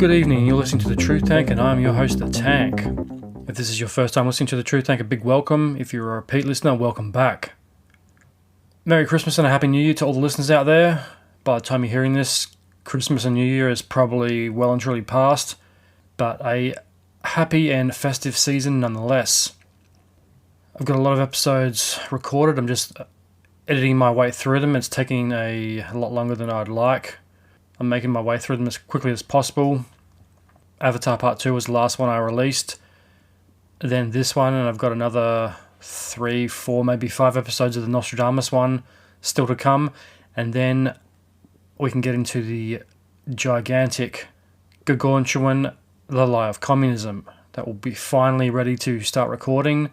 Good evening, you're listening to The Truth Tank and I'm your host, The Tank. If this is your first time listening to The Truth Tank, a big welcome. If you're a repeat listener, welcome back. Merry Christmas and a Happy New Year to all the listeners out there. By the time you're hearing this, Christmas and New Year is probably well and truly past, but a happy and festive season nonetheless. I've got a lot of episodes recorded. I'm just editing my way through them. It's taking a lot longer than I'd like. I'm making my way through them as quickly as possible. Avatar Part 2 was the last one I released. Then this one, and I've got another 3, 4, maybe 5 episodes of the Nostradamus one still to come. And then we can get into the gigantic, gargantuan The Lie of Communism that will be finally ready to start recording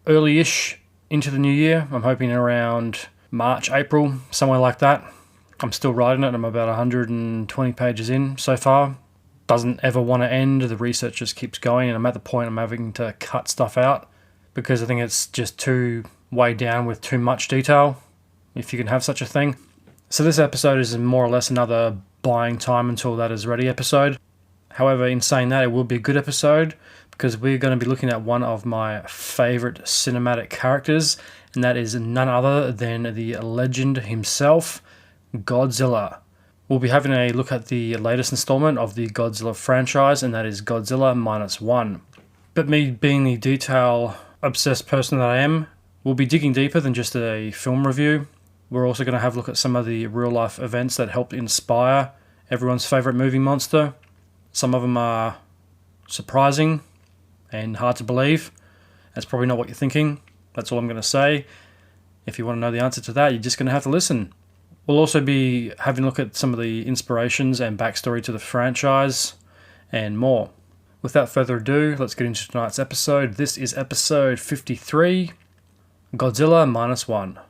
early-ish into the new year. I'm hoping around March, April, somewhere like that. I'm still writing it. I'm about 120 pages in so far. Doesn't ever want to end. The research just keeps going, and I'm at the point I'm having to cut stuff out because I think it's just too weighed down with too much detail, if you can have such a thing. So this episode is more or less another buying time until that is ready episode. However, in saying that, it will be a good episode because we're going to be looking at one of my favourite cinematic characters, and that is none other than the legend himself, Godzilla. We'll be having a look at the latest installment of the Godzilla franchise, and that is Godzilla -1. But me being the detail-obsessed person that I am, we'll be digging deeper than just a film review. We're also going to have a look at some of the real-life events that helped inspire everyone's favourite movie monster. Some of them are surprising and hard to believe. That's probably not what you're thinking. That's all I'm going to say. If you want to know the answer to that, you're just going to have to listen. We'll also be having a look at some of the inspirations and backstory to the franchise and more. Without further ado, let's get into tonight's episode. This is episode 53, Godzilla -1.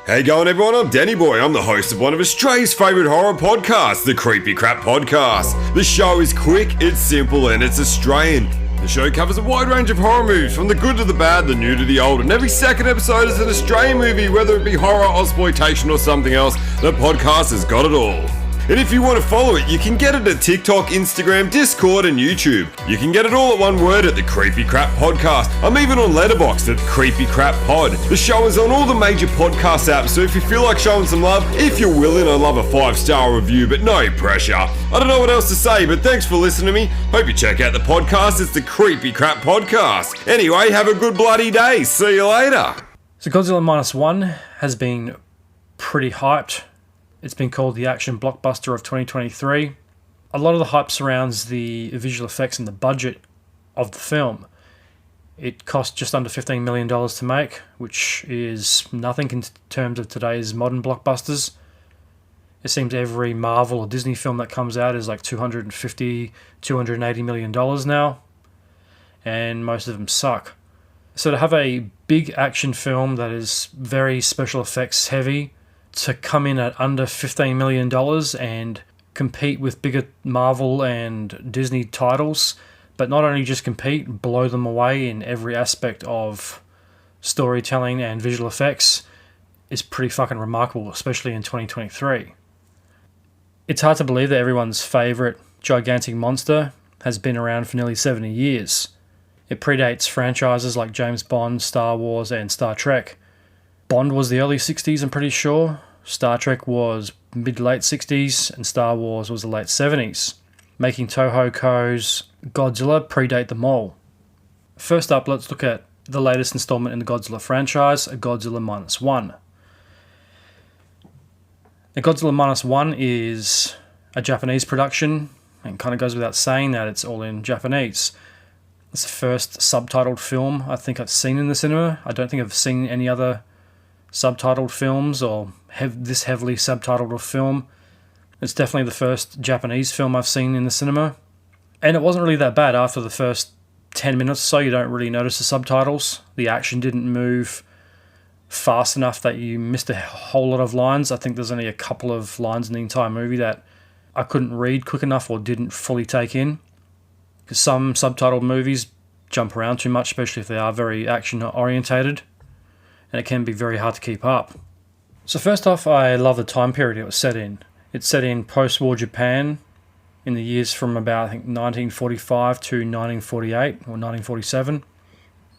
Hey going everyone, I'm Danny Boy. I'm the host of one of Australia's favourite horror podcasts, the Creepy Crap Podcast. The show is quick, it's simple, and it's Australian. The show covers a wide range of horror movies, from the good to the bad, the new to the old, and every second episode is an Australian movie, whether it be horror, exploitation, or something else. The podcast has got it all. And if you want to follow it, you can get it at TikTok, Instagram, Discord, and YouTube. You can get it all at one word at the Creepy Crap Podcast. I'm even on Letterboxd at Creepy Crap Pod. The show is on all the major podcast apps, so if you feel like showing some love, if you're willing, I'd love a 5-star review, but no pressure. I don't know what else to say, but thanks for listening to me. Hope you check out the podcast. It's the Creepy Crap Podcast. Anyway, have a good bloody day. See you later. So Godzilla -1 has been pretty hyped. It's been called the action blockbuster of 2023. A lot of the hype surrounds the visual effects and the budget of the film. It cost just under $15 million to make, which is nothing in terms of today's modern blockbusters. It seems every Marvel or Disney film that comes out is like $250, $280 million now, and most of them suck. So to have a big action film that is very special effects heavy, to come in at under $15 million and compete with bigger Marvel and Disney titles, but not only just compete, blow them away in every aspect of storytelling and visual effects, is pretty fucking remarkable, especially in 2023. It's hard to believe that everyone's favourite gigantic monster has been around for nearly 70 years. It predates franchises like James Bond, Star Wars, and Star Trek. Bond was the early 60s, I'm pretty sure. Star Trek was mid-late 60s, and Star Wars was the late 70s, making Toho Co's Godzilla predate them all. First up, let's look at the latest installment in the Godzilla franchise, Godzilla -1. The Godzilla -1 is a Japanese production, and kind of goes without saying that it's all in Japanese. It's the first subtitled film I think I've seen in the cinema. I don't think I've seen any other subtitled films or this heavily subtitled film. It's definitely the first Japanese film I've seen in the cinema. And it wasn't really that bad. After the first 10 minutes or so, you don't really notice the subtitles. The action didn't move fast enough that you missed a whole lot of lines. I think there's only a couple of lines in the entire movie that I couldn't read quick enough or didn't fully take in. Because some subtitled movies jump around too much, especially if they are very action orientated, and it can be very hard to keep up. So first off, I love the time period it was set in. It's set in post-war Japan, in the years from about, I think, 1945 to 1948 or 1947.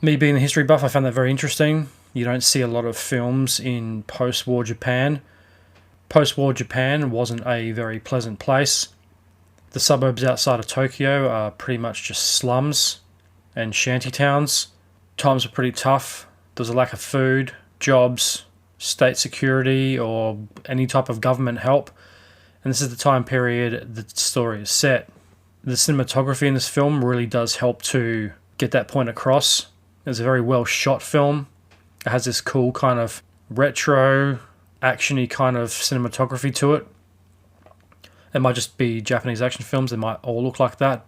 Me being a history buff, I found that very interesting. You don't see a lot of films in post-war Japan. Post-war Japan wasn't a very pleasant place. The suburbs outside of Tokyo are pretty much just slums and shanty towns. Times were pretty tough. There's a lack of food, jobs, state security, or any type of government help. And this is the time period the story is set. The cinematography in this film really does help to get that point across. It's a very well shot film. It has this cool kind of retro, action-y kind of cinematography to it. It might just be Japanese action films. They might all look like that.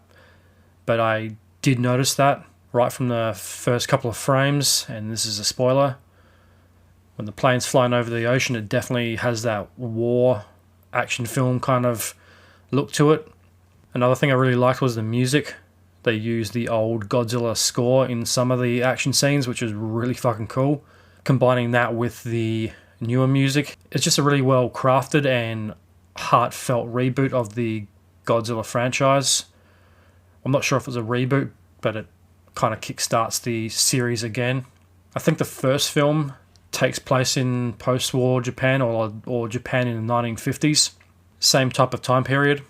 But I did notice that right from the first couple of frames, and this is a spoiler. When the plane's flying over the ocean, it definitely has that war action film kind of look to it. Another thing I really liked was the music. They used the old Godzilla score in some of the action scenes, which is really fucking cool. Combining that with the newer music, it's just a really well crafted and heartfelt reboot of the Godzilla franchise. I'm not sure if it was a reboot, but it kind of kickstarts the series again. I think the first film takes place in post-war Japan or Japan in the 1950s. Same type of time period.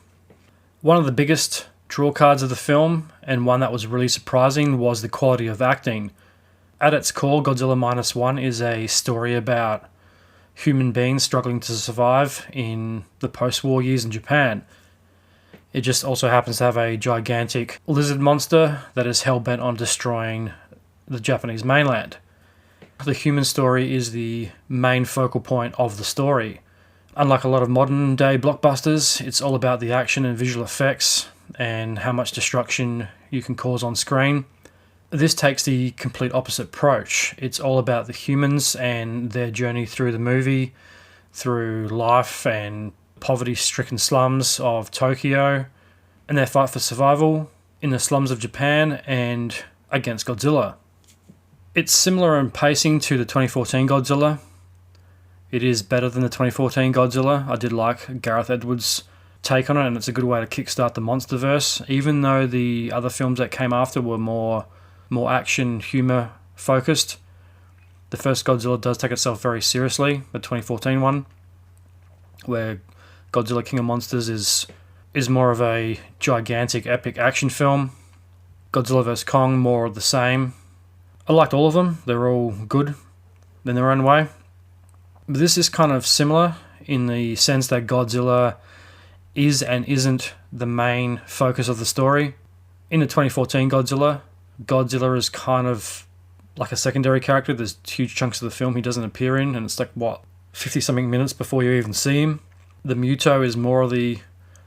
One of the biggest draw cards of the film, and one that was really surprising, was the quality of acting. At its core, Godzilla Minus One is a story about human beings struggling to survive in the post-war years in Japan. It just also happens to have a gigantic lizard monster that is hell-bent on destroying the Japanese mainland. The human story is the main focal point of the story. Unlike a lot of modern-day blockbusters, it's all about the action and visual effects and how much destruction you can cause on screen. This takes the complete opposite approach. It's all about the humans and their journey through the movie, through life and poverty-stricken slums of Tokyo, and their fight for survival in the slums of Japan and against Godzilla. It's similar in pacing to the 2014 Godzilla. It is better than the 2014 Godzilla. I did like Gareth Edwards' take on it, and it's a good way to kickstart the MonsterVerse, even though the other films that came after were more action, humour focused. The first Godzilla does take itself very seriously, the 2014 one, where Godzilla King of Monsters is more of a gigantic epic action film. Godzilla vs. Kong, more of the same. I liked all of them. They're all good in their own way. But this is kind of similar in the sense that Godzilla is and isn't the main focus of the story. In the 2014 Godzilla, Godzilla is kind of like a secondary character. There's huge chunks of the film he doesn't appear in, and it's like, 50-something minutes before you even see him. The Muto is more of the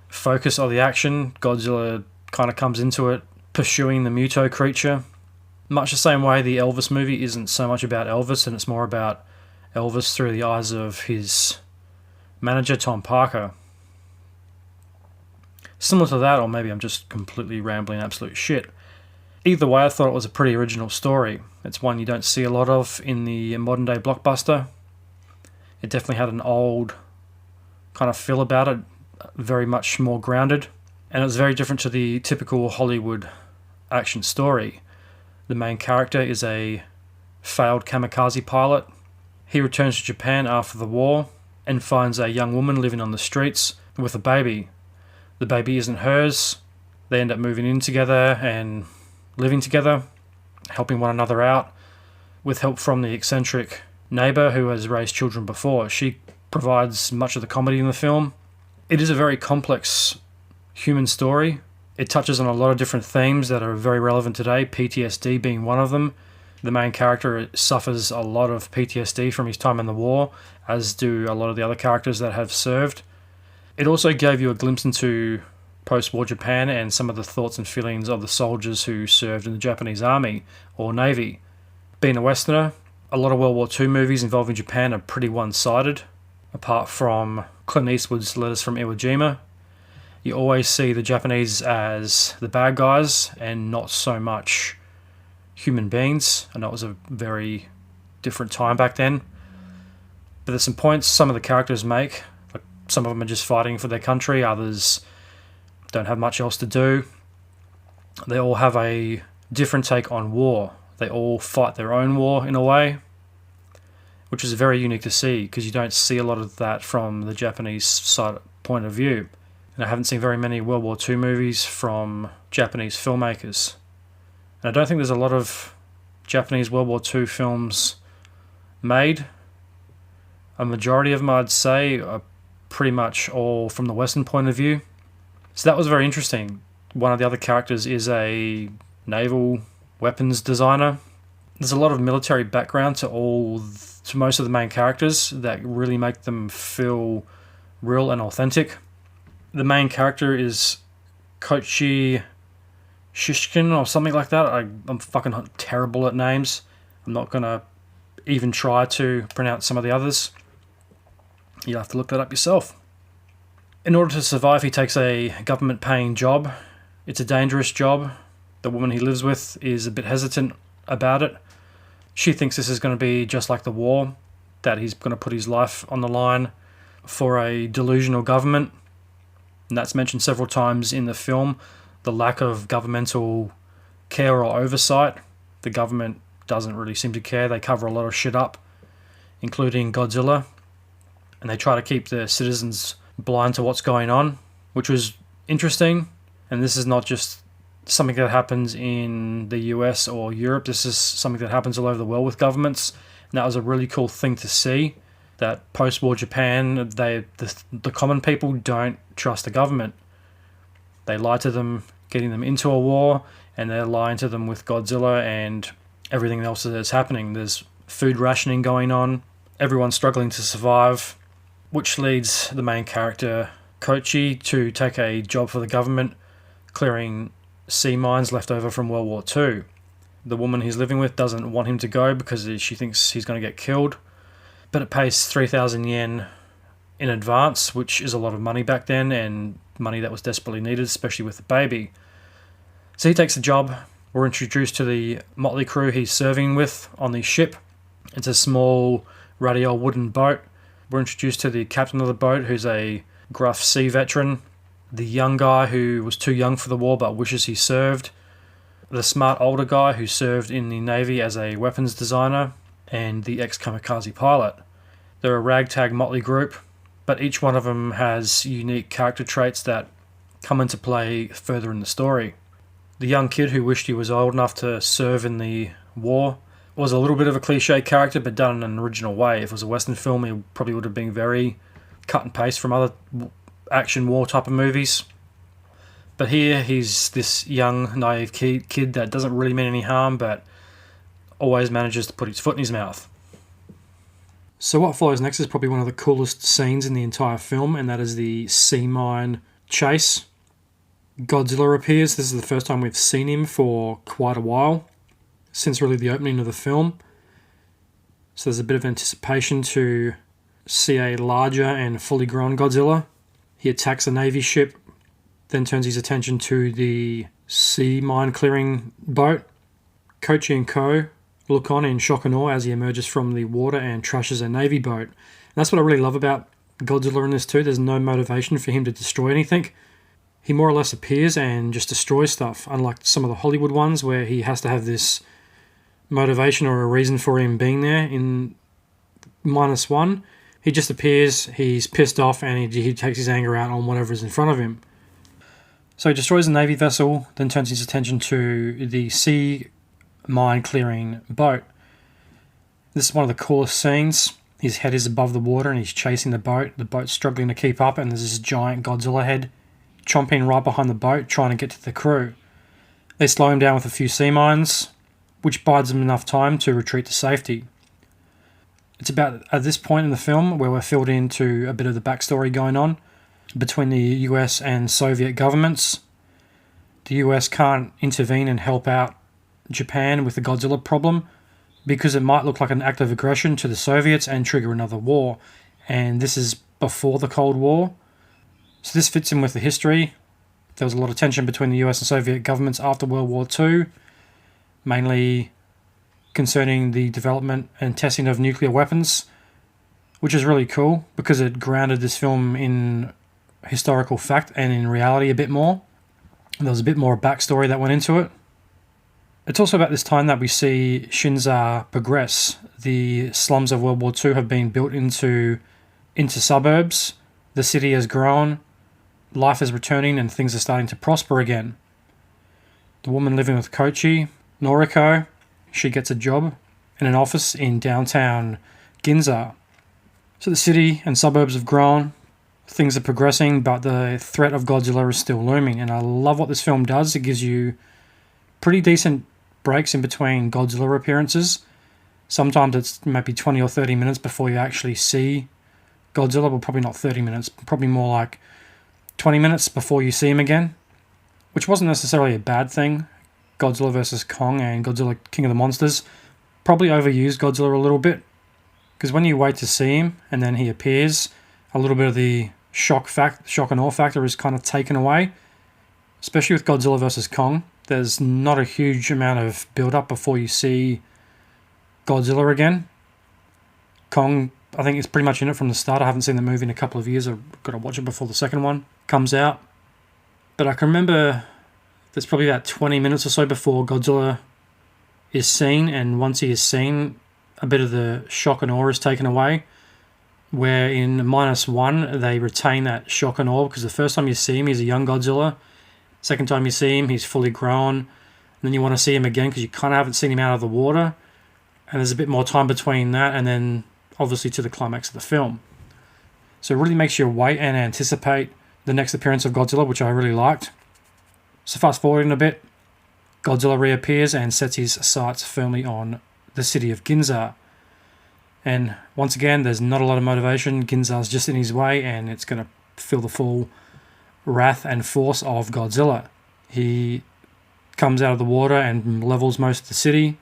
focus of the action. Godzilla kind of comes into it pursuing the Muto creature. Much the same way the Elvis movie isn't so much about Elvis, and it's more about Elvis through the eyes of his manager, Tom Parker. Similar to that, or maybe I'm just completely rambling absolute shit. Either way, I thought it was a pretty original story. It's one you don't see a lot of in the modern day blockbuster. It definitely had an old kind of feel about it, very much more grounded. And it was very different to the typical Hollywood action story. The main character is a failed kamikaze pilot. He returns to Japan after the war and finds a young woman living on the streets with a baby. The baby isn't hers. They end up moving in together and living together, helping one another out, with help from the eccentric neighbour who has raised children before. She provides much of the comedy in the film. It is a very complex human story. It touches on a lot of different themes that are very relevant today, PTSD being one of them. The main character suffers a lot of PTSD from his time in the war, as do a lot of the other characters that have served. It also gave you a glimpse into post-war Japan and some of the thoughts and feelings of the soldiers who served in the Japanese army or navy. Being a Westerner, a lot of World War II movies involving Japan are pretty one-sided. Apart from Clint Eastwood's Letters from Iwo Jima, you always see the Japanese as the bad guys and not so much human beings. I know it was a very different time back then. But there's some points some of the characters make. Like, some of them are just fighting for their country, others don't have much else to do. They all have a different take on war. They all fight their own war in a way, which is very unique to see because you don't see a lot of that from the Japanese side point of view. And I haven't seen very many World War II movies from Japanese filmmakers. And I don't think there's a lot of Japanese World War II films made. A majority of them, I'd say, are pretty much all from the Western point of view. So that was very interesting. One of the other characters is a naval weapons designer. There's a lot of military background to most of the main characters that really make them feel real and authentic. The main character is Koichi Shishkin or something like that. I'm fucking terrible at names. I'm not going to even try to pronounce some of the others. You'll have to look that up yourself. In order to survive, he takes a government-paying job. It's a dangerous job. The woman he lives with is a bit hesitant about it. She thinks this is going to be just like the war, that he's going to put his life on the line for a delusional government. And that's mentioned several times in the film, the lack of governmental care or oversight. The government doesn't really seem to care. They cover a lot of shit up, including Godzilla. And they try to keep the citizens blind to what's going on, which was interesting. And this is not just something that happens in the US or Europe. This is something that happens all over the world with governments. And that was a really cool thing to see, that post-war Japan, the common people don't trust the government. They lie to them, getting them into a war, and they're lying to them with Godzilla and everything else that's happening. There's food rationing going on. Everyone's struggling to survive, which leads the main character, Koichi, to take a job for the government, clearing sea mines left over from World War II. The woman he's living with doesn't want him to go because she thinks he's going to get killed, but it pays 3,000 yen in advance, which is a lot of money back then, and money that was desperately needed, especially with the baby. So he takes the job. We're introduced to the motley crew he's serving with on the ship. It's a small radial wooden boat. We're introduced to the captain of the boat, who's a gruff sea veteran, the young guy who was too young for the war but wishes he served, the smart older guy who served in the Navy as a weapons designer, and the ex-kamikaze pilot. They're a ragtag motley group, but each one of them has unique character traits that come into play further in the story. The young kid who wished he was old enough to serve in the war was a little bit of a cliche character, but done in an original way. If it was a Western film, it probably would have been very cut and paste from other action war type of movies. But here, he's this young, naive kid that doesn't really mean any harm, but always manages to put his foot in his mouth. So what follows next is probably one of the coolest scenes in the entire film, and that is the sea mine chase. Godzilla appears. This is the first time we've seen him for quite a while, since really the opening of the film. So there's a bit of anticipation to see a larger and fully grown Godzilla. He attacks a Navy ship, then turns his attention to the sea mine clearing boat. Koichi and Co. look on in shock and awe as he emerges from the water and trashes a Navy boat. And that's what I really love about Godzilla in this too. There's no motivation for him to destroy anything. He more or less appears and just destroys stuff, unlike some of the Hollywood ones where he has to have this motivation or a reason for him being there. In -1, he just appears, he's pissed off, and he takes his anger out on whatever is in front of him. So he destroys the Navy vessel, then turns his attention to the sea mine clearing boat. This is one of the coolest scenes. His head is above the water and he's chasing the boat. The boat's struggling to keep up, and there's this giant Godzilla head chomping right behind the boat, trying to get to the crew. They slow him down with a few sea mines, which buys him enough time to retreat to safety. It's about at this point in the film where we're filled into a bit of the backstory going on between the US and Soviet governments. The US can't intervene and help out Japan with the Godzilla problem because it might look like an act of aggression to the Soviets and trigger another war. And this is before the Cold War. So this fits in with the history. There was a lot of tension between the US and Soviet governments after World War II, mainly concerning the development and testing of nuclear weapons, which is really cool because it grounded this film in historical fact and in reality a bit more. There was a bit more backstory that went into it. It's also about this time that we see Shinza progress. The slums of World War II have been built into suburbs. The city has grown. Life is returning and things are starting to prosper again. The woman living with Koichi, Noriko, she gets a job in an office in downtown Ginza. So the city and suburbs have grown. Things are progressing, but the threat of Godzilla is still looming. And I love what this film does. It gives you pretty decent breaks in between Godzilla appearances. Sometimes it's maybe 20 or 30 minutes before you actually see Godzilla. Well, probably not 30 minutes, probably more like 20 minutes before you see him again, which wasn't necessarily a bad thing. Godzilla vs. Kong and Godzilla King of the Monsters probably overused Godzilla a little bit, because when you wait to see him and then he appears, a little bit of the shock and awe factor is kind of taken away, especially with Godzilla vs. Kong. There's not a huge amount of build-up before you see Godzilla again. Kong, I think, is pretty much in it from the start. I haven't seen the movie in a couple of years. I've got to watch it before the second one comes out. But I can remember there's probably about 20 minutes or so before Godzilla is seen, and once he is seen, a bit of the shock and awe is taken away, where in -1 they retain that shock and awe, because the first time you see him, he's a young Godzilla. Second time you see him, he's fully grown. And then you want to see him again because you kind of haven't seen him out of the water. And there's a bit more time between that and then obviously to the climax of the film. So it really makes you wait and anticipate the next appearance of Godzilla, which I really liked. So fast forwarding a bit, Godzilla reappears and sets his sights firmly on the city of Ginza. And once again, there's not a lot of motivation. Ginza's just in his way, and it's going to feel the full wrath and force of Godzilla. He comes out of the water and levels most of the city.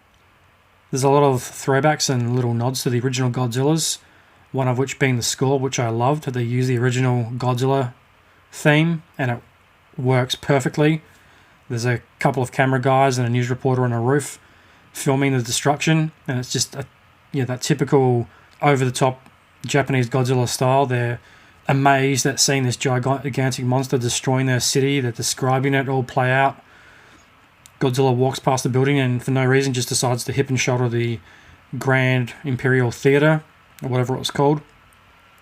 There's a lot of throwbacks and little nods to the original Godzillas, one of which being the score, which I loved. They use the original Godzilla theme, and it works perfectly. There's a couple of camera guys and a news reporter on a roof filming the destruction, and it's just that typical over-the-top Japanese Godzilla style. They're amazed at seeing this gigantic monster destroying their city. They're describing it all play out. Godzilla walks past the building and for no reason just decides to hip and shoulder the Grand Imperial Theatre, or whatever it was called.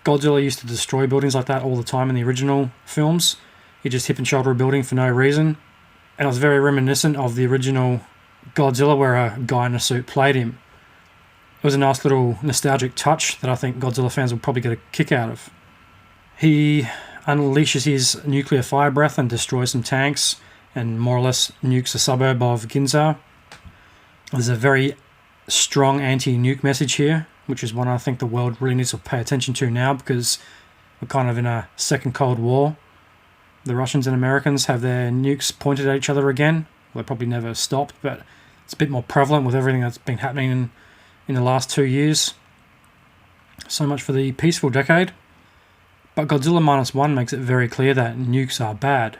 Godzilla used to destroy buildings like that all the time in the original films. He just hip and shoulder a building for no reason. And it was very reminiscent of the original Godzilla, where a guy in a suit played him. It was a nice little nostalgic touch that I think Godzilla fans will probably get a kick out of. He unleashes his nuclear fire breath and destroys some tanks and more or less nukes a suburb of Ginza. There's a very strong anti-nuke message here, which is one I think the world really needs to pay attention to now, because we're kind of in a second Cold War. The Russians and Americans have their nukes pointed at each other again. Well, they probably never stopped, but it's a bit more prevalent with everything that's been happening in the last 2 years. So much for the peaceful decade. But Godzilla -1 makes it very clear that nukes are bad.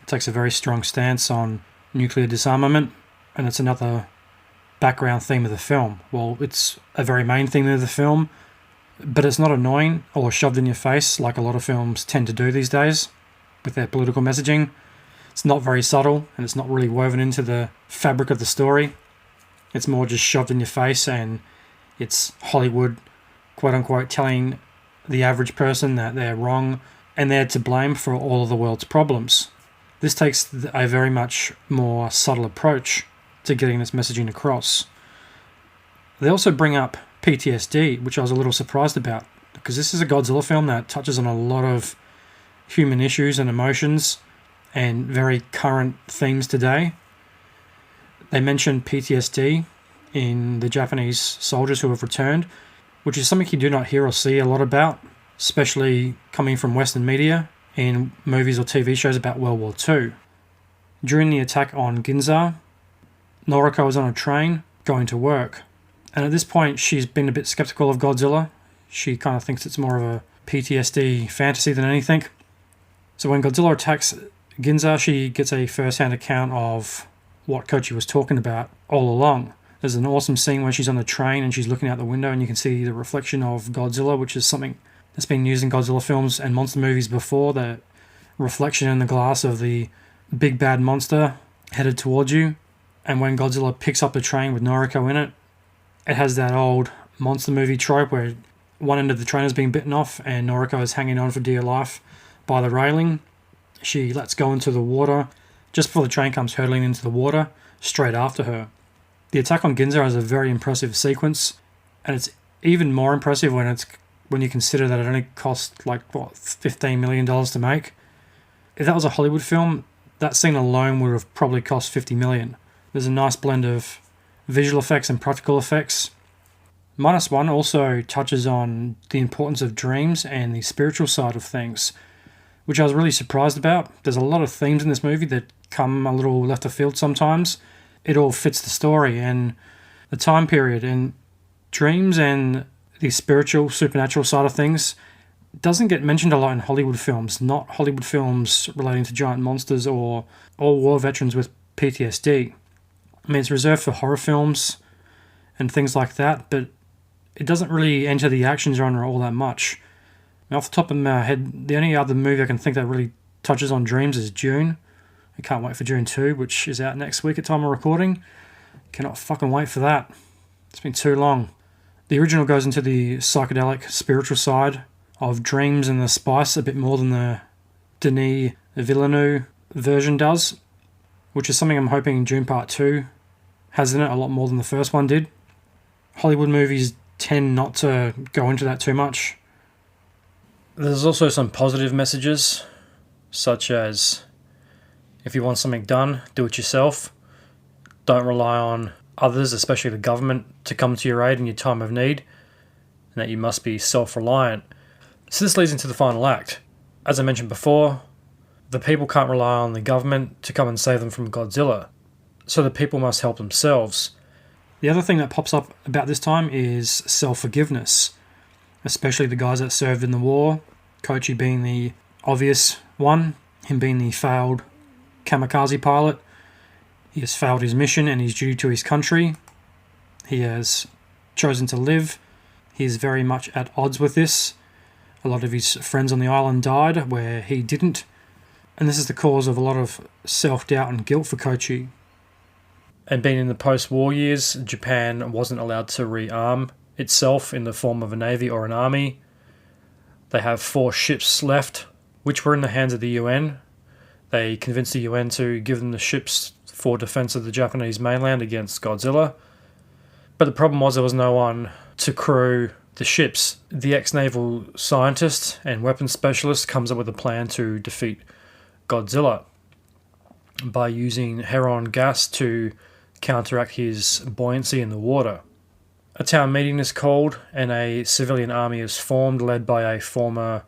It takes a very strong stance on nuclear disarmament, and it's another background theme of the film. Well, it's a very main theme of the film, but it's not annoying or shoved in your face like a lot of films tend to do these days with their political messaging. It's not very subtle, and it's not really woven into the fabric of the story. It's more just shoved in your face, and it's Hollywood, quote-unquote, telling the average person that they're wrong and they're to blame for all of the world's problems. This takes a very much more subtle approach to getting this messaging across. They also bring up PTSD, which I was a little surprised about, because this is a Godzilla film that touches on a lot of human issues and emotions and very current themes today. They mention PTSD in the Japanese soldiers who have returned, which is something you do not hear or see a lot about, especially coming from Western media in movies or TV shows about World War II. During the attack on Ginza, Noriko is on a train going to work, and at this point she's been a bit skeptical of Godzilla. She kind of thinks it's more of a PTSD fantasy than anything. So when Godzilla attacks Ginza, she gets a first-hand account of what Koichi was talking about all along. There's an awesome scene where she's on the train and she's looking out the window and you can see the reflection of Godzilla, which is something that's been used in Godzilla films and monster movies before, the reflection in the glass of the big bad monster headed towards you. And when Godzilla picks up the train with Noriko in it, it has that old monster movie trope where one end of the train is being bitten off and Noriko is hanging on for dear life by the railing. She lets go into the water just before the train comes hurtling into the water straight after her. The attack on Ginza has a very impressive sequence, and it's even more impressive when you consider that it only cost $15 million to make. If that was a Hollywood film, that scene alone would have probably cost $50 million. There's a nice blend of visual effects and practical effects. Minus One also touches on the importance of dreams and the spiritual side of things, which I was really surprised about. There's a lot of themes in this movie that come a little left of field sometimes. It all fits the story and the time period, and dreams and the spiritual, supernatural side of things doesn't get mentioned a lot in Hollywood films, not Hollywood films relating to giant monsters or war veterans with PTSD. I mean, it's reserved for horror films and things like that, but it doesn't really enter the action genre all that much. I mean, off the top of my head, the only other movie I can think that really touches on dreams is Dune. I can't wait for Dune 2, which is out next week at time of recording. Cannot fucking wait for that. It's been too long. The original goes into the psychedelic, spiritual side of dreams and the spice a bit more than the Denis Villeneuve version does, which is something I'm hoping Dune Part 2 has in it a lot more than the first one did. Hollywood movies tend not to go into that too much. There's also some positive messages, such as if you want something done, do it yourself. Don't rely on others, especially the government, to come to your aid in your time of need, and that you must be self-reliant. So this leads into the final act. As I mentioned before, the people can't rely on the government to come and save them from Godzilla, so the people must help themselves. The other thing that pops up about this time is self-forgiveness, especially the guys that served in the war, Kochi being the obvious one, him being the failed kamikaze pilot. He has failed his mission and his duty to his country. He has chosen to live. He is very much at odds with this. A lot of his friends on the island died where he didn't, and this is the cause of a lot of self-doubt and guilt for Kochi. And being in the post-war years, Japan wasn't allowed to rearm itself in the form of a navy or an army. They have 4 ships left, which were in the hands of the UN. They convinced the UN to give them the ships for defense of the Japanese mainland against Godzilla. But the problem was there was no one to crew the ships. The ex-naval scientist and weapons specialist comes up with a plan to defeat Godzilla by using heron gas to counteract his buoyancy in the water. A town meeting is called and a civilian army is formed, led by a former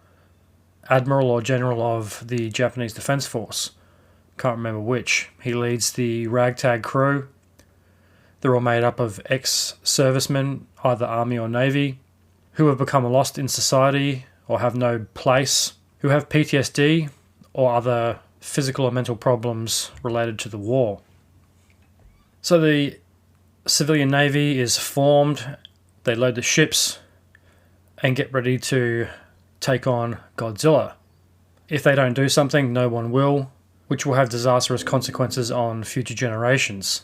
admiral or general of the Japanese Defense Force. Can't remember which. He leads the ragtag crew. They're all made up of ex-servicemen, either army or navy, who have become lost in society or have no place, who have PTSD or other physical or mental problems related to the war. So the civilian navy is formed, they load the ships and get ready to take on Godzilla. If they don't do something, no one will, which will have disastrous consequences on future generations.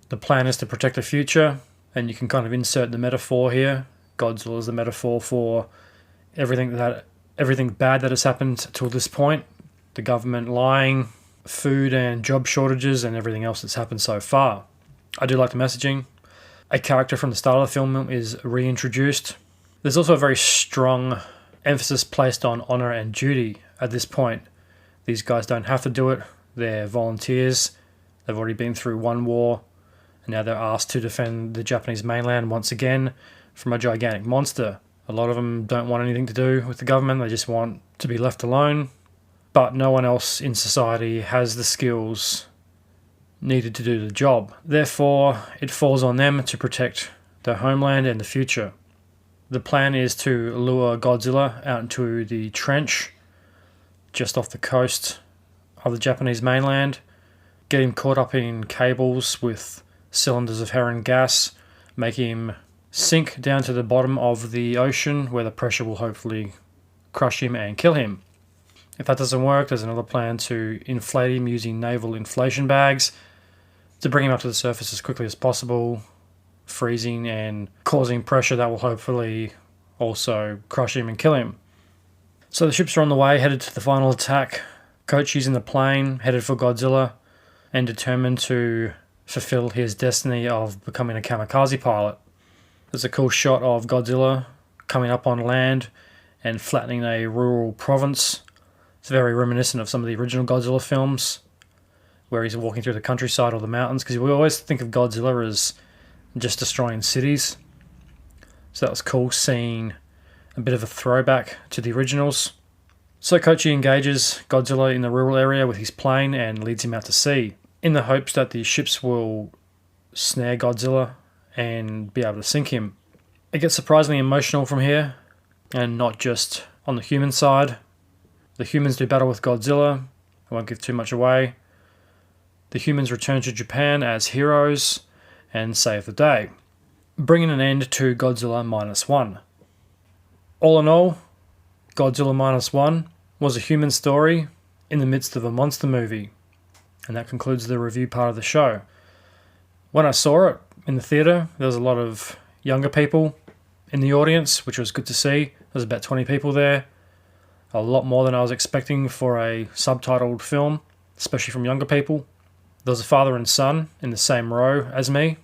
The plan is to protect the future, and you can kind of insert the metaphor here. Godzilla is the metaphor for everything bad that has happened till this point. The government lying, food and job shortages, and everything else that's happened so far. I do like the messaging. A character from the start of the film is reintroduced. There's also a very strong emphasis placed on honor and duty at this point. These guys don't have to do it. They're volunteers. They've already been through one war, and now they're asked to defend the Japanese mainland once again from a gigantic monster. A lot of them don't want anything to do with the government. They just want to be left alone. But no one else in society has the skills needed to do the job. Therefore, it falls on them to protect their homeland and the future. The plan is to lure Godzilla out into the trench just off the coast of the Japanese mainland, get him caught up in cables with cylinders of heron gas, make him sink down to the bottom of the ocean where the pressure will hopefully crush him and kill him. If that doesn't work, there's another plan to inflate him using naval inflation bags to bring him up to the surface as quickly as possible, freezing and causing pressure that will hopefully also crush him and kill him. So the ships are on the way, headed to the final attack. Kochi's in the plane, headed for Godzilla, and determined to fulfill his destiny of becoming a kamikaze pilot. There's a cool shot of Godzilla coming up on land and flattening a rural province. It's very reminiscent of some of the original Godzilla films, where he's walking through the countryside or the mountains, because we always think of Godzilla as just destroying cities. So that was cool, seeing a bit of a throwback to the originals. So Kochi engages Godzilla in the rural area with his plane and leads him out to sea, in the hopes that the ships will snare Godzilla and be able to sink him. It gets surprisingly emotional from here, and not just on the human side. The humans do battle with Godzilla. I won't give too much away. The humans return to Japan as heroes and save the day, bringing an end to Godzilla -1. All in all, Godzilla -1 was a human story in the midst of a monster movie. And that concludes the review part of the show. When I saw it in the theatre, there was a lot of younger people in the audience, which was good to see. There was about 20 people there. A lot more than I was expecting for a subtitled film, especially from younger people. There was a father and son in the same row as me.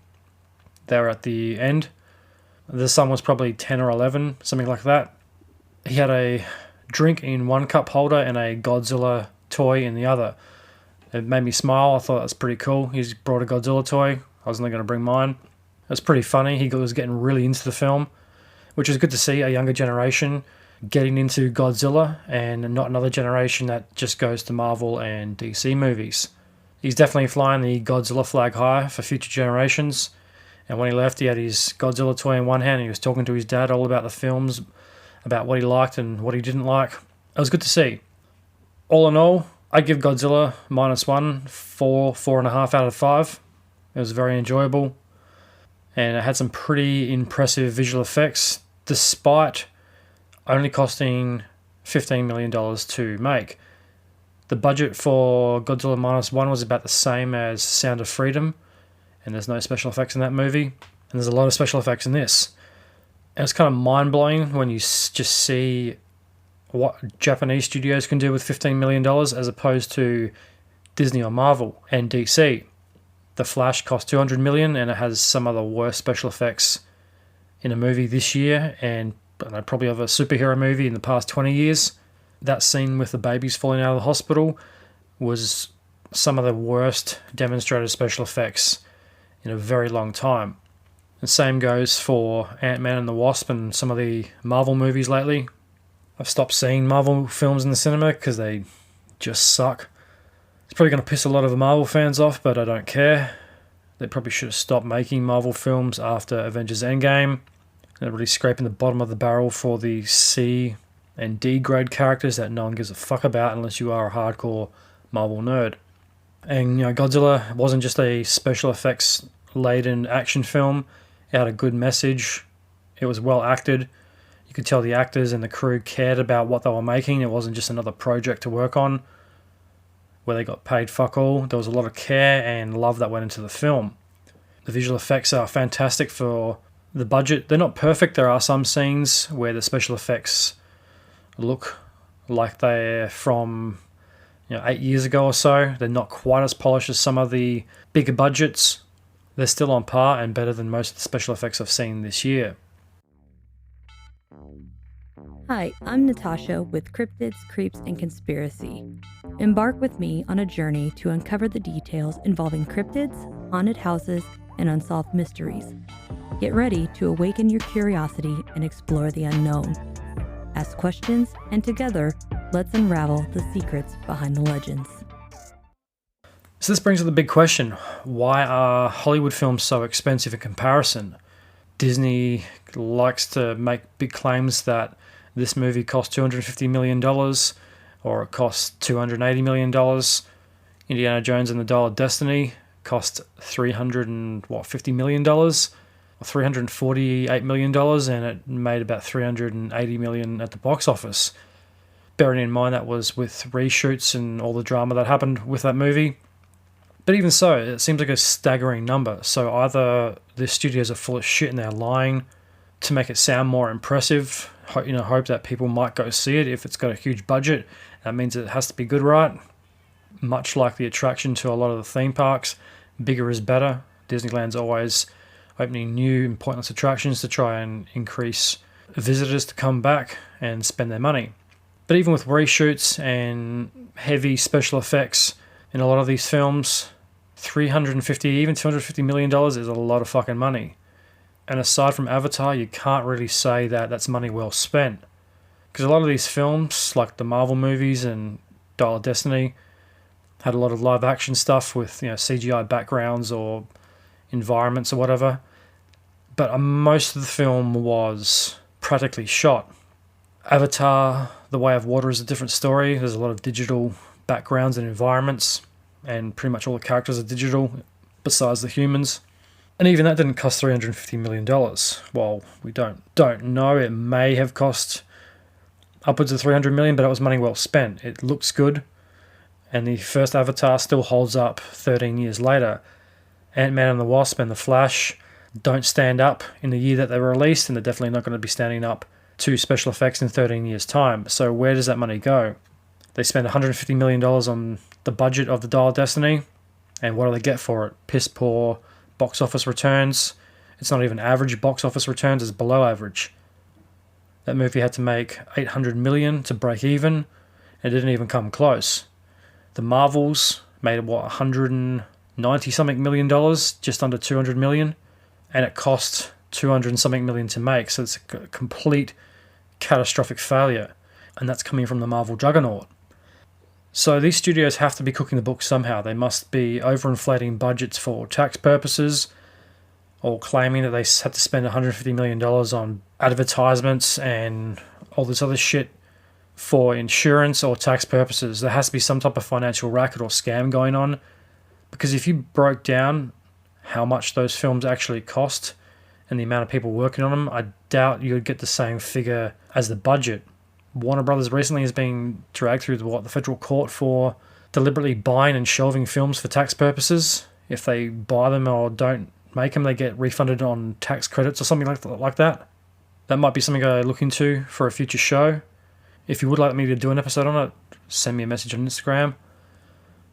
They were at the end. The son was probably 10 or 11, something like that. He had a drink in one cup holder and a Godzilla toy in the other. It made me smile. I thought that was pretty cool. He's brought a Godzilla toy. I was only going to bring mine. It was pretty funny. He was getting really into the film, which is good to see a younger generation getting into Godzilla and not another generation that just goes to Marvel and DC movies. He's definitely flying the Godzilla flag high for future generations. And when he left, he had his Godzilla toy in one hand and he was talking to his dad all about the films, about what he liked and what he didn't like. It was good to see. All in all, I'd give Godzilla -1 4.5 out of 5. It was very enjoyable. And it had some pretty impressive visual effects, despite only costing $15 million to make. The budget for Godzilla -1 was about the same as Sound of Freedom, and there's no special effects in that movie, and there's a lot of special effects in this. And it's kind of mind-blowing when you just see what Japanese studios can do with $15 million as opposed to Disney or Marvel and DC. The Flash cost $200 million, and it has some of the worst special effects in a movie this year, and probably of a superhero movie in the past 20 years. That scene with the babies falling out of the hospital was some of the worst demonstrated special effects in a very long time. The same goes for Ant-Man and the Wasp and some of the Marvel movies lately. I've stopped seeing Marvel films in the cinema because they just suck. It's probably going to piss a lot of the Marvel fans off, but I don't care. They probably should have stopped making Marvel films after Avengers Endgame. They're really scraping the bottom of the barrel for the C and D grade characters that no one gives a fuck about unless you are a hardcore Marvel nerd. And Godzilla wasn't just a special effects laden action film. It had a good message. It was well acted. You could tell the actors and the crew cared about what they were making. It wasn't just another project to work on where they got paid fuck all. There was a lot of care and love that went into the film. The visual effects are fantastic for the budget. They're not perfect. There are some scenes where the special effects look like they're from 8 years ago or so. They're not quite as polished as some of the bigger budgets. They're still on par and better than most of the special effects I've seen this year. Hi, I'm Natasha with Cryptids, Creeps, and Conspiracy. Embark with me on a journey to uncover the details involving cryptids, haunted houses, and unsolved mysteries. Get ready to awaken your curiosity and explore the unknown. Ask questions, and together, let's unravel the secrets behind the legends. So this brings up the big question. Why are Hollywood films so expensive in comparison? Disney likes to make big claims that this movie cost $250 million or it cost $280 million. Indiana Jones and the Dial of Destiny cost $350 million or $348 million, and it made about $380 million at the box office. bearing in mind that was with reshoots and all the drama that happened with that movie. But even so, it seems like a staggering number. So either the studios are full of shit and they're lying to make it sound more impressive, hope that people might go see it if it's got a huge budget. That means it has to be good, right? Much like the attraction to a lot of the theme parks, bigger is better. Disneyland's always opening new and pointless attractions to try and increase visitors to come back and spend their money. But even with reshoots and heavy special effects in a lot of these films, $350, even $250 million is a lot of fucking money. And aside from Avatar, you can't really say that that's money well spent. Because a lot of these films, like the Marvel movies and Dial of Destiny, had a lot of live action stuff with CGI backgrounds or environments or whatever. But most of the film was practically shot. Avatar, The Way of Water is a different story. There's a lot of digital backgrounds and environments, and pretty much all the characters are digital, besides the humans. And even that didn't cost $350 million. Well, we don't know. It may have cost upwards of $300 million, but it was money well spent. It looks good, and the first Avatar still holds up 13 years later. Ant-Man and the Wasp and The Flash don't stand up in the year that they were released, and they're definitely not going to be standing up to special effects in 13 years' time. So where does that money go? They spend $150 million on the budget of the Dial of Destiny, and what do they get for it? Piss poor box office returns. It's not even average box office returns, it's below average. That movie had to make $800 million to break even, and it didn't even come close. The Marvels made, $190-something million, just under $200 million, and it cost $200-something million to make, so it's a complete catastrophic failure, and that's coming from the Marvel juggernaut. So these studios have to be cooking the books somehow. They must be overinflating budgets for tax purposes, or claiming that they had to spend $150 million on advertisements and all this other shit for insurance or tax purposes. There has to be some type of financial racket or scam going on, because if you broke down how much those films actually cost and the amount of people working on them, I doubt you would get the same figure as the budget. Warner Brothers recently is being dragged through the federal court for deliberately buying and shelving films for tax purposes. If they buy them or don't make them, they get refunded on tax credits or something like that. That might be something I look into for a future show. If you would like me to do an episode on it, send me a message on Instagram.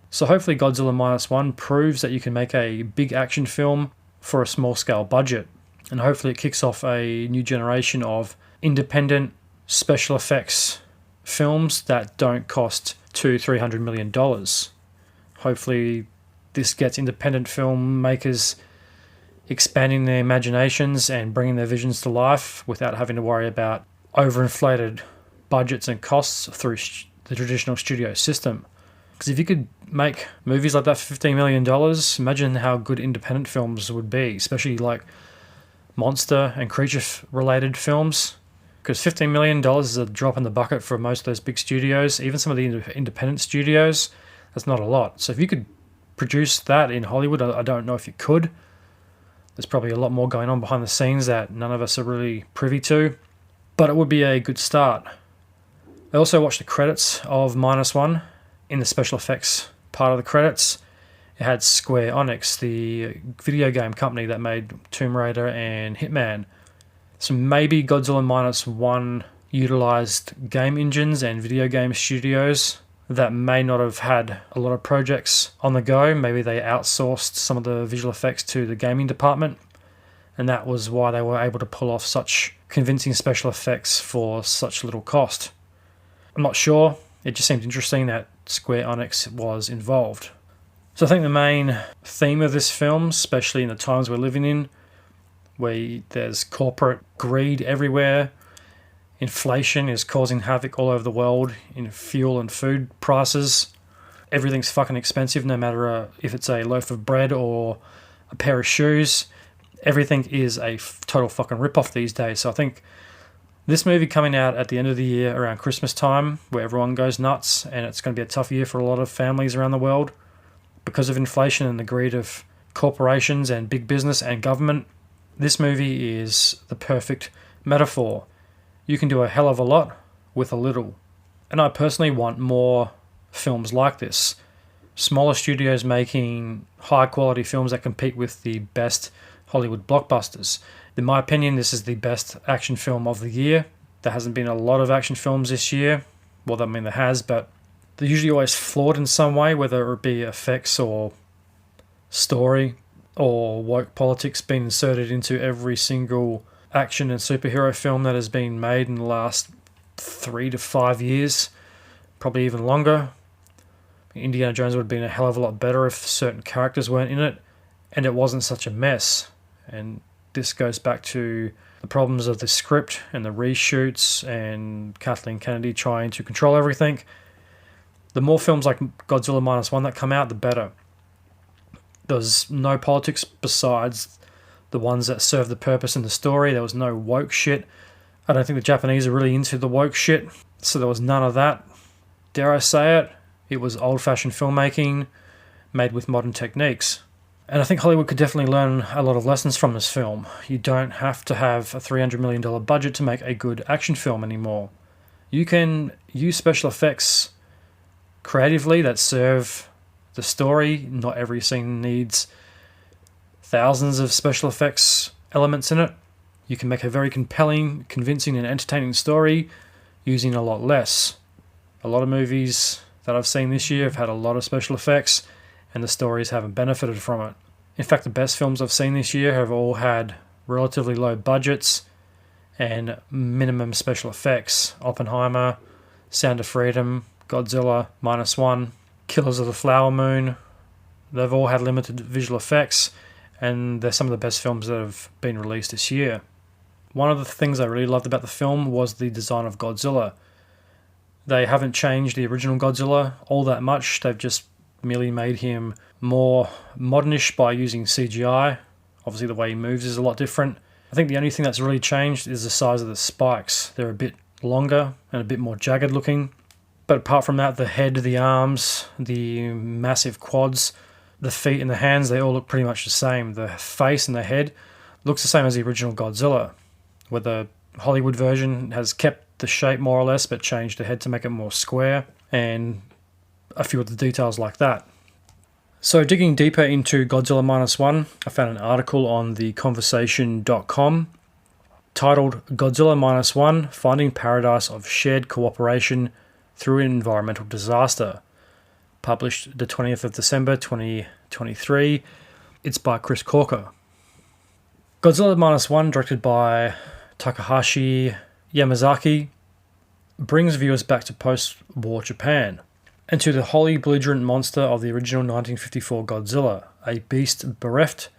So hopefully Godzilla -1 proves that you can make a big action film for a small scale budget. And hopefully it kicks off a new generation of independent special effects films that don't cost $200-300 million. Hopefully this gets independent filmmakers expanding their imaginations and bringing their visions to life without having to worry about overinflated budgets and costs through the traditional studio system. Because if you could make movies like that for $15 million, imagine how good independent films would be, especially like monster and creature-related films. Because $15 million is a drop in the bucket for most of those big studios. Even some of the independent studios, that's not a lot. So if you could produce that in Hollywood, I don't know if you could. There's probably a lot more going on behind the scenes that none of us are really privy to. But it would be a good start. I also watched the credits of -1. In the special effects part of the credits, it had Square Enix, the video game company that made Tomb Raider and Hitman. So maybe Godzilla -1 utilized game engines and video game studios that may not have had a lot of projects on the go. Maybe they outsourced some of the visual effects to the gaming department, and that was why they were able to pull off such convincing special effects for such little cost. I'm not sure. It just seemed interesting that Square Enix was involved. So I think the main theme of this film, especially in the times we're living in, where there's corporate greed everywhere, inflation is causing havoc all over the world in fuel and food prices. Everything's fucking expensive, no matter if it's a loaf of bread or a pair of shoes. Everything is a total fucking rip-off these days. So I think this movie coming out at the end of the year around Christmas time, where everyone goes nuts, and it's going to be a tough year for a lot of families around the world because of inflation and the greed of corporations and big business and government. This movie is the perfect metaphor. You can do a hell of a lot with a little. And I personally want more films like this. Smaller studios making high-quality films that compete with the best Hollywood blockbusters. In my opinion, this is the best action film of the year. There hasn't been a lot of action films this year. Well, I mean, there has, but they're usually always flawed in some way, whether it be effects or story or woke politics being inserted into every single action and superhero film that has been made in the last 3 to 5 years, probably even longer. Indiana Jones would have been a hell of a lot better if certain characters weren't in it and it wasn't such a mess. And this goes back to the problems of the script and the reshoots and Kathleen Kennedy trying to control everything. The more films like Godzilla -1 that come out, the better. There's no politics besides the ones that serve the purpose in the story. There was no woke shit. I don't think the Japanese are really into the woke shit, so there was none of that. Dare I say it? It was old-fashioned filmmaking made with modern techniques. And I think Hollywood could definitely learn a lot of lessons from this film. You don't have to have a $300 million budget to make a good action film anymore. You can use special effects creatively that serve the story. Not every scene needs thousands of special effects elements in it. You can make a very compelling, convincing and entertaining story using a lot less. A lot of movies that I've seen this year have had a lot of special effects and the stories haven't benefited from it. In fact, the best films I've seen this year have all had relatively low budgets and minimum special effects. Oppenheimer, Sound of Freedom, Godzilla -1, Killers of the Flower Moon. They've all had limited visual effects and they're some of the best films that have been released this year. One of the things I really loved about the film was the design of Godzilla. They haven't changed the original Godzilla all that much. They've just merely made him more modernish by using CGI. Obviously the way he moves is a lot different. I think the only thing that's really changed is the size of the spikes. They're a bit longer and a bit more jagged looking. But apart from that, the head, the arms, the massive quads, the feet and the hands, they all look pretty much the same. The face and the head looks the same as the original Godzilla, where the Hollywood version has kept the shape more or less but changed the head to make it more square and a few of the details like that. So digging deeper into Godzilla -1, I found an article on theconversation.com titled Godzilla -1, Finding Paradise of Shared Cooperation Through an Environmental Disaster, published the 20th of December 2023. It's by Chris Corker. Godzilla -1, directed by Takahashi Yamazaki, brings viewers back to post-war Japan and to the wholly belligerent monster of the original 1954 Godzilla, a beast bereft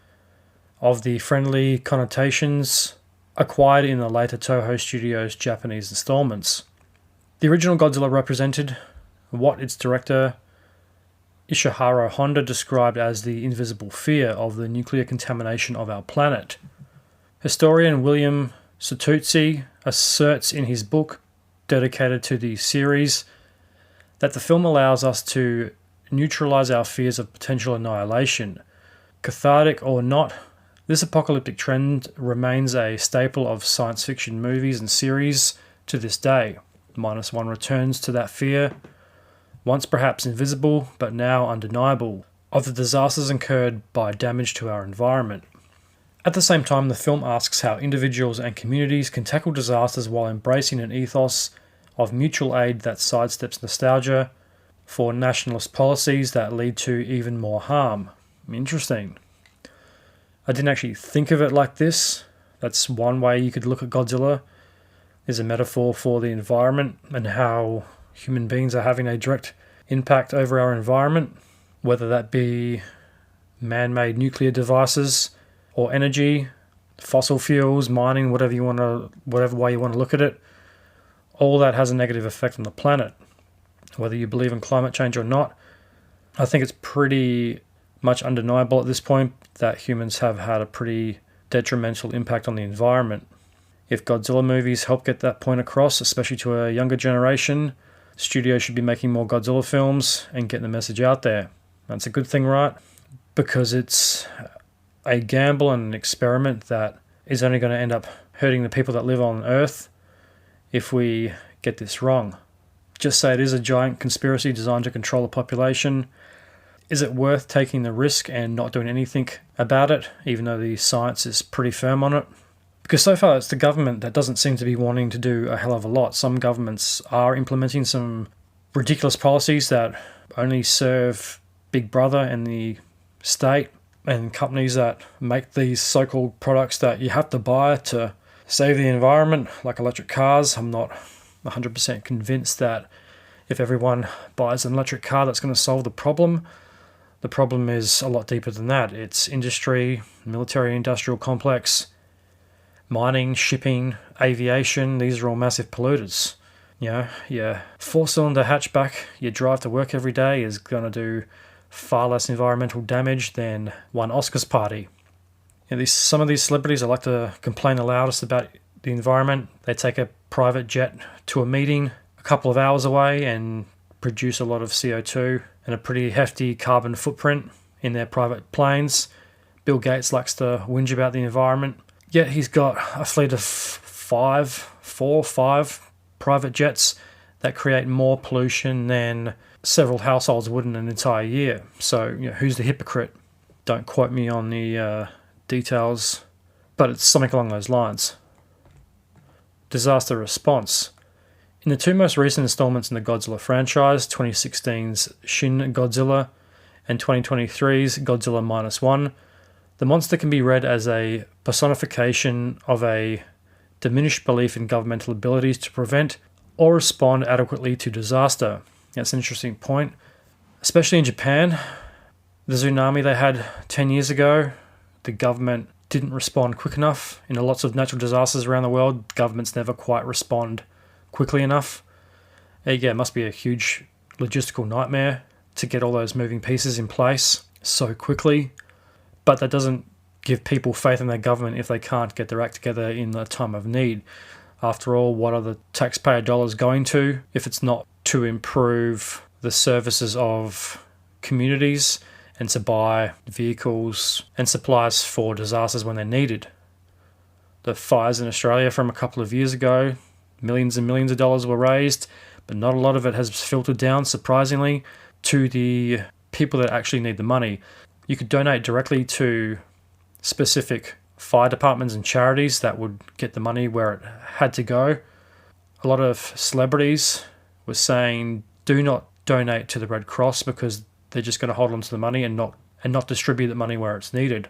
of the friendly connotations acquired in the later Toho Studios Japanese installments. The original Godzilla represented what its director Ishihara Honda described as the invisible fear of the nuclear contamination of our planet. Historian William Sotuzzi asserts in his book, dedicated to the series, that the film allows us to neutralize our fears of potential annihilation. Cathartic or not, this apocalyptic trend remains a staple of science fiction movies and series to this day. -1 returns to that fear, once perhaps invisible but now undeniable, of the disasters incurred by damage to our environment. At the same time, the film asks how individuals and communities can tackle disasters while embracing an ethos of mutual aid that sidesteps nostalgia for nationalist policies that lead to even more harm. Interesting. I didn't actually think of it like this. That's one way you could look at Godzilla, is a metaphor for the environment and how human beings are having a direct impact over our environment, whether that be man-made nuclear devices or energy, fossil fuels, mining, whatever way you want to look at it. All that has a negative effect on the planet. Whether you believe in climate change or not, I think it's pretty much undeniable at this point that humans have had a pretty detrimental impact on the environment. If Godzilla movies help get that point across, especially to a younger generation, studios should be making more Godzilla films and getting the message out there. That's a good thing, right? Because it's a gamble and an experiment that is only going to end up hurting the people that live on Earth if we get this wrong. just say it is a giant conspiracy designed to control the population. Is it worth taking the risk and not doing anything about it, even though the science is pretty firm on it? Because so far it's the government that doesn't seem to be wanting to do a hell of a lot. Some governments are implementing some ridiculous policies that only serve Big Brother and the state and companies that make these so-called products that you have to buy to save the environment, like electric cars. I'm not 100% convinced that if everyone buys an electric car that's going to solve the problem. The problem is a lot deeper than that. It's industry, military-industrial complex, mining, shipping, aviation. These are all massive polluters. You know, your four-cylinder hatchback you drive to work every day is going to do far less environmental damage than one Oscars party. You know, some of these celebrities that like to complain the loudest about the environment. They take a private jet to a meeting a couple of hours away and produce a lot of CO2 and a pretty hefty carbon footprint in their private planes. Bill Gates likes to whinge about the environment. Yet he's got a fleet of four, five private jets that create more pollution than several households would in an entire year. So, you know, who's the hypocrite? Don't quote me on the details, but it's something along those lines. Disaster response. In the two most recent installments in the Godzilla franchise, 2016's Shin Godzilla and 2023's Godzilla -1, the monster can be read as a personification of a diminished belief in governmental abilities to prevent or respond adequately to disaster. That's an interesting point. Especially in Japan, the tsunami they had 10 years ago, the government didn't respond quick enough. In lots of natural disasters around the world, governments never quite respond quickly enough. Yeah, it must be a huge logistical nightmare to get all those moving pieces in place so quickly. But that doesn't give people faith in their government if they can't get their act together in the time of need. After all, what are the taxpayer dollars going to if it's not to improve the services of communities and to buy vehicles and supplies for disasters when they're needed? The fires in Australia from a couple of years ago, millions and millions of dollars were raised, but not a lot of it has filtered down, surprisingly, to the people that actually need the money. You could donate directly to specific fire departments and charities that would get the money where it had to go. A lot of celebrities were saying, do not donate to the Red Cross because they're just going to hold on to the money and not distribute the money where it's needed.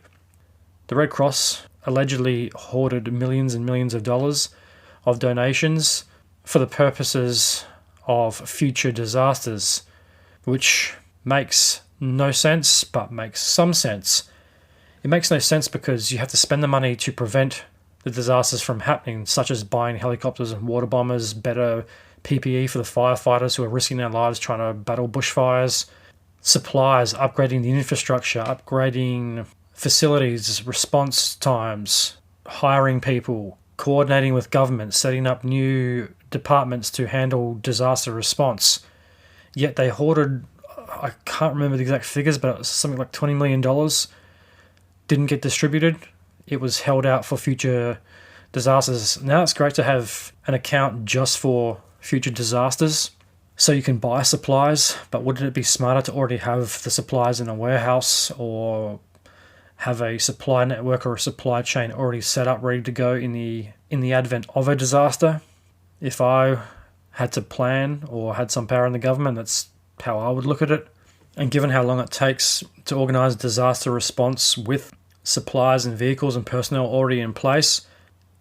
The Red Cross allegedly hoarded millions and millions of dollars of donations for the purposes of future disasters, which makes no sense, but makes some sense. It makes no sense because you have to spend the money to prevent the disasters from happening, such as buying helicopters and water bombers, better PPE for the firefighters who are risking their lives trying to battle bushfires, supplies, upgrading the infrastructure, upgrading facilities, response times, hiring people, coordinating with government, setting up new departments to handle disaster response. Yet they hoarded, I can't remember the exact figures, but it was something like $20 million. Didn't get distributed. It was held out for future disasters. Now it's great to have an account just for future disasters so you can buy supplies, but wouldn't it be smarter to already have the supplies in a warehouse or have a supply network or a supply chain already set up, ready to go in the advent of a disaster? If I had to plan or had some power in the government, that's how I would look at it. And given how long it takes to organise disaster response with supplies and vehicles and personnel already in place,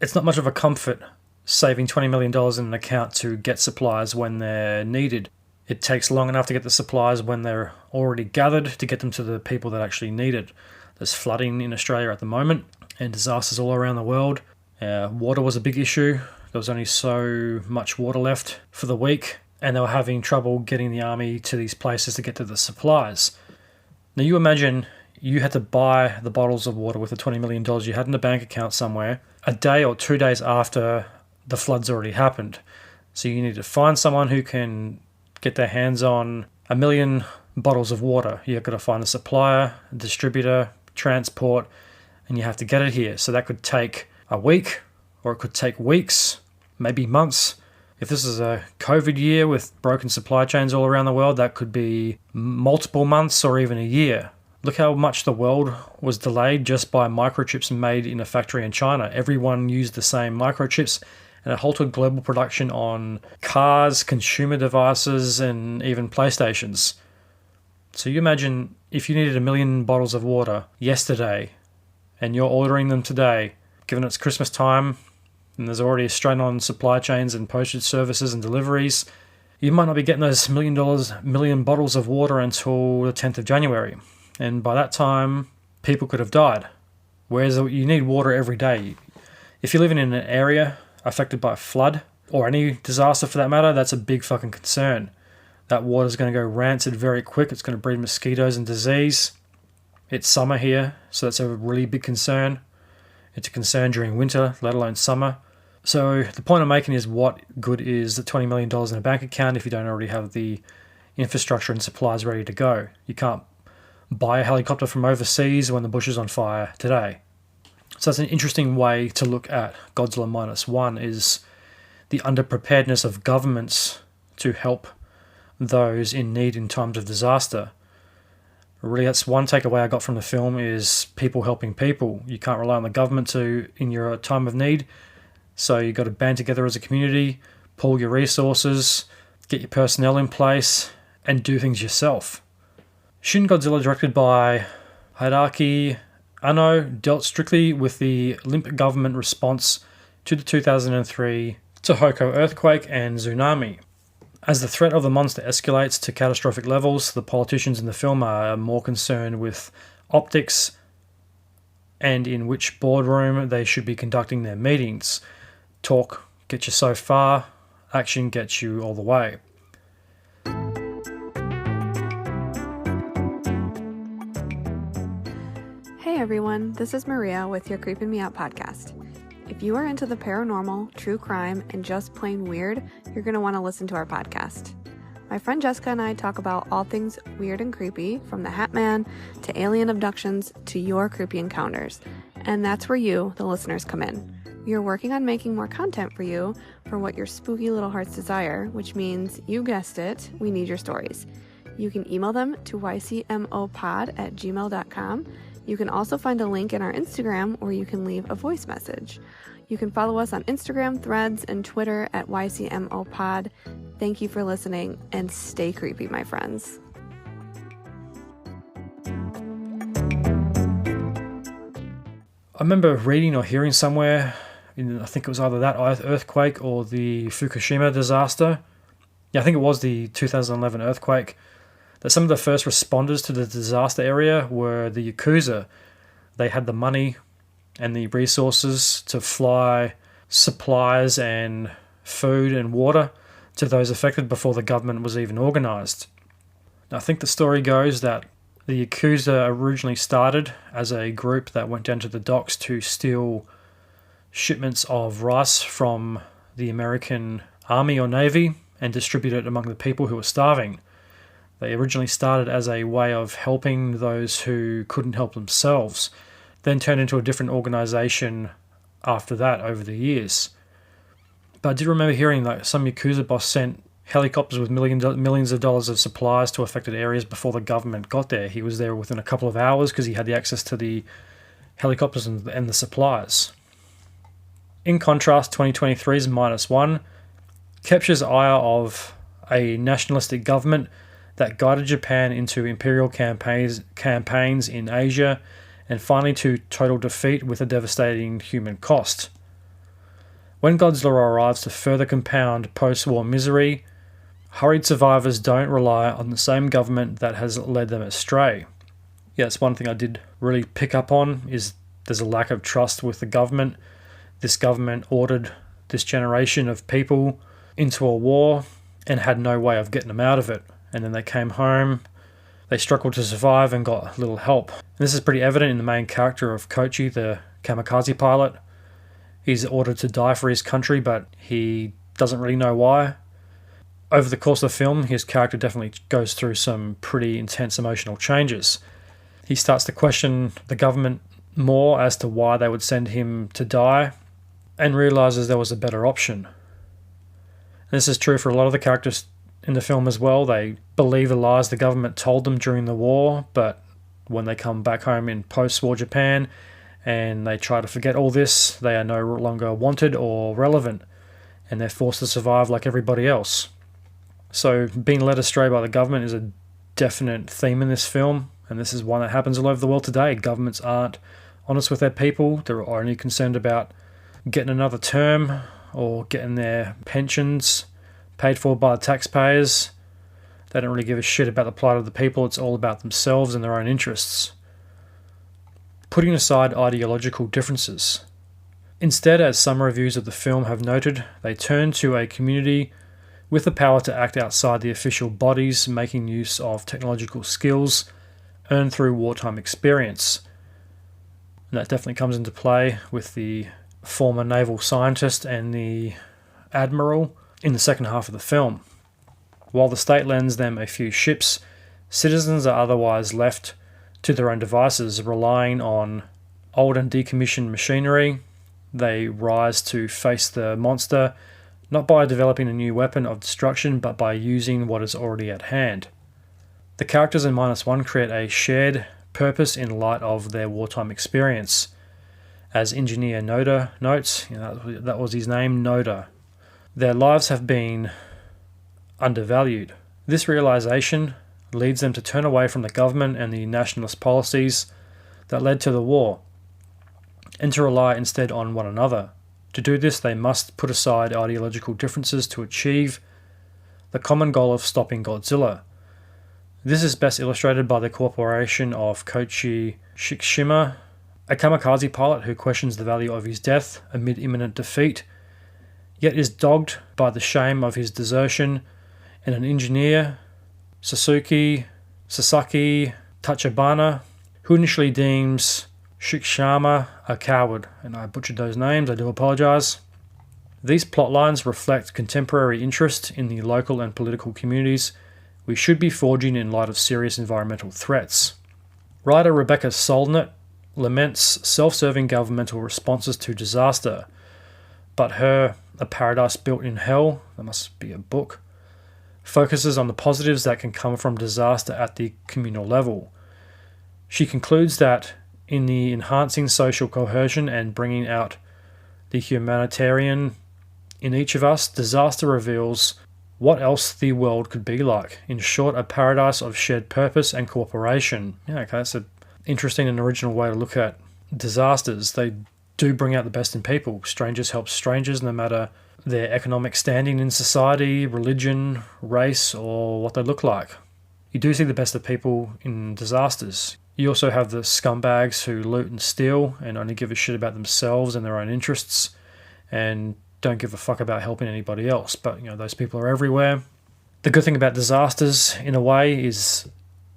it's not much of a comfort saving $20 million in an account to get supplies when they're needed. It takes long enough to get the supplies when they're already gathered to get them to the people that actually need it. There's flooding in Australia at the moment and disasters all around the world. Water was a big issue. There was only so much water left for the week, and they were having trouble getting the army to these places to get to the supplies. Now you imagine you had to buy the bottles of water with the $20 million you had in a bank account somewhere a day or 2 days after the floods already happened. So you need to find someone who can get their hands on 1 million bottles of water. You've got to find a supplier, a distributor, transport, and you have to get it here. So that could take a week, or it could take weeks, maybe months. If this is a COVID year with broken supply chains all around the world, that could be multiple months or even a year. Look how much the world was delayed just by microchips made in a factory in China. Everyone used the same microchips, and it halted global production on cars, consumer devices, and even PlayStations. So you imagine if you needed 1 million bottles of water yesterday, and you're ordering them today, given it's Christmas time, and there's already a strain on supply chains and postage services and deliveries, you might not be getting those million bottles of water until the 10th of January. And by that time, people could have died. Whereas you need water every day. If you're living in an area affected by a flood, or any disaster for that matter, that's a big fucking concern. That water's going to go rancid very quick. It's going to breed mosquitoes and disease. It's summer here, so that's a really big concern. It's a concern during winter, let alone summer. So the point I'm making is, what good is the $20 million in a bank account if you don't already have the infrastructure and supplies ready to go? You can't buy a helicopter from overseas when the bush is on fire today. So that's an interesting way to look at Godzilla Minus One, is the underpreparedness of governments to help those in need in times of disaster. Really, that's one takeaway I got from the film, is people helping people. You can't rely on the government in your time of need. So you've got to band together as a community, pool your resources, get your personnel in place, and do things yourself. Shin Godzilla, directed by Hideaki Anno, dealt strictly with the limp government response to the 2003 Toho earthquake and tsunami. As the threat of the monster escalates to catastrophic levels, the politicians in the film are more concerned with optics and in which boardroom they should be conducting their meetings. Talk gets you so far, action gets you all the way. Hey everyone, this is Maria with your Creepin' Me Out podcast. If you are into the paranormal, true crime, and just plain weird, you're going to want to listen to our podcast. My friend Jessica and I talk about all things weird and creepy, from the Hat Man to alien abductions to your creepy encounters. And that's where you, the listeners, come in. We are working on making more content for you for what your spooky little hearts desire, which means, you guessed it, we need your stories. You can email them to ycmopod@gmail.com. You can also find a link in our Instagram where you can leave a voice message. You can follow us on Instagram, Threads, and Twitter at ycmopod. Thank you for listening, and stay creepy, my friends. I remember reading or hearing somewhere, I think it was either that earthquake or the Fukushima disaster. Yeah, I think it was the 2011 earthquake, that some of the first responders to the disaster area were the Yakuza. They had the money and the resources to fly supplies and food and water to those affected before the government was even organised. I think the story goes that the Yakuza originally started as a group that went down to the docks to steal shipments of rice from the American Army or Navy and distribute it among the people who were starving. They originally started as a way of helping those who couldn't help themselves, then turned into a different organisation after that over the years. But I did remember hearing that some Yakuza boss sent helicopters with millions of dollars of supplies to affected areas before the government got there. He was there within a couple of hours because he had the access to the helicopters and the supplies. In contrast, 2023's Minus One captures the ire of a nationalistic government that guided Japan into imperial campaigns in Asia and finally to total defeat with a devastating human cost. When Godzilla arrives to further compound post-war misery, hurried survivors don't rely on the same government that has led them astray. Yeah, that's one thing I did really pick up on, is there's a lack of trust with the government. This government ordered this generation of people into a war and had no way of getting them out of it. And then they came home, they struggled to survive and got little help. And this is pretty evident in the main character of Koichi, the kamikaze pilot. He's ordered to die for his country, but he doesn't really know why. Over the course of the film, his character definitely goes through some pretty intense emotional changes. He starts to question the government more as to why they would send him to die, and realises there was a better option. This is true for a lot of the characters in the film as well. They believe the lies the government told them during the war, but when they come back home in post-war Japan and they try to forget all this, they are no longer wanted or relevant, and they're forced to survive like everybody else. So being led astray by the government is a definite theme in this film, and this is one that happens all over the world today. Governments aren't honest with their people. They're only concerned about getting another term or getting their pensions paid for by the taxpayers. They don't really give a shit about the plight of the people. It's all about themselves and their own interests. Putting aside ideological differences. Instead, as some reviews of the film have noted, they turn to a community with the power to act outside the official bodies, making use of technological skills earned through wartime experience. And that definitely comes into play with the former naval scientist and the admiral in the second half of the film. While the state lends them a few ships, citizens are otherwise left to their own devices, relying on old and decommissioned machinery. They rise to face the monster, not by developing a new weapon of destruction, but by using what is already at hand. The characters in -1 create a shared purpose in light of their wartime experience. As engineer Noda notes, that was his name, Noda. Their lives have been undervalued. This realization leads them to turn away from the government and the nationalist policies that led to the war, and to rely instead on one another. To do this, they must put aside ideological differences to achieve the common goal of stopping Godzilla. This is best illustrated by the cooperation of Koichi Shikishima, a kamikaze pilot who questions the value of his death amid imminent defeat, yet is dogged by the shame of his desertion, and an engineer, Sasaki Tachibana, who initially deems Shikishima a coward, and I butchered those names, I do apologise. These plotlines reflect contemporary interest in the local and political communities we should be forging in light of serious environmental threats. Writer Rebecca Solnit laments self-serving governmental responses to disaster, but her A Paradise Built in Hell, that must be a book, focuses on the positives that can come from disaster at the communal level. She concludes that in the enhancing social cohesion and bringing out the humanitarian in each of us, disaster reveals what else the world could be like. In short, a paradise of shared purpose and cooperation. Yeah, okay, that's an interesting and original way to look at disasters. They do bring out the best in people. Strangers help strangers, no matter their economic standing in society, religion, race, or what they look like. You do see the best of people in disasters. You also have the scumbags who loot and steal and only give a shit about themselves and their own interests and don't give a fuck about helping anybody else. But, those people are everywhere. The good thing about disasters, in a way, is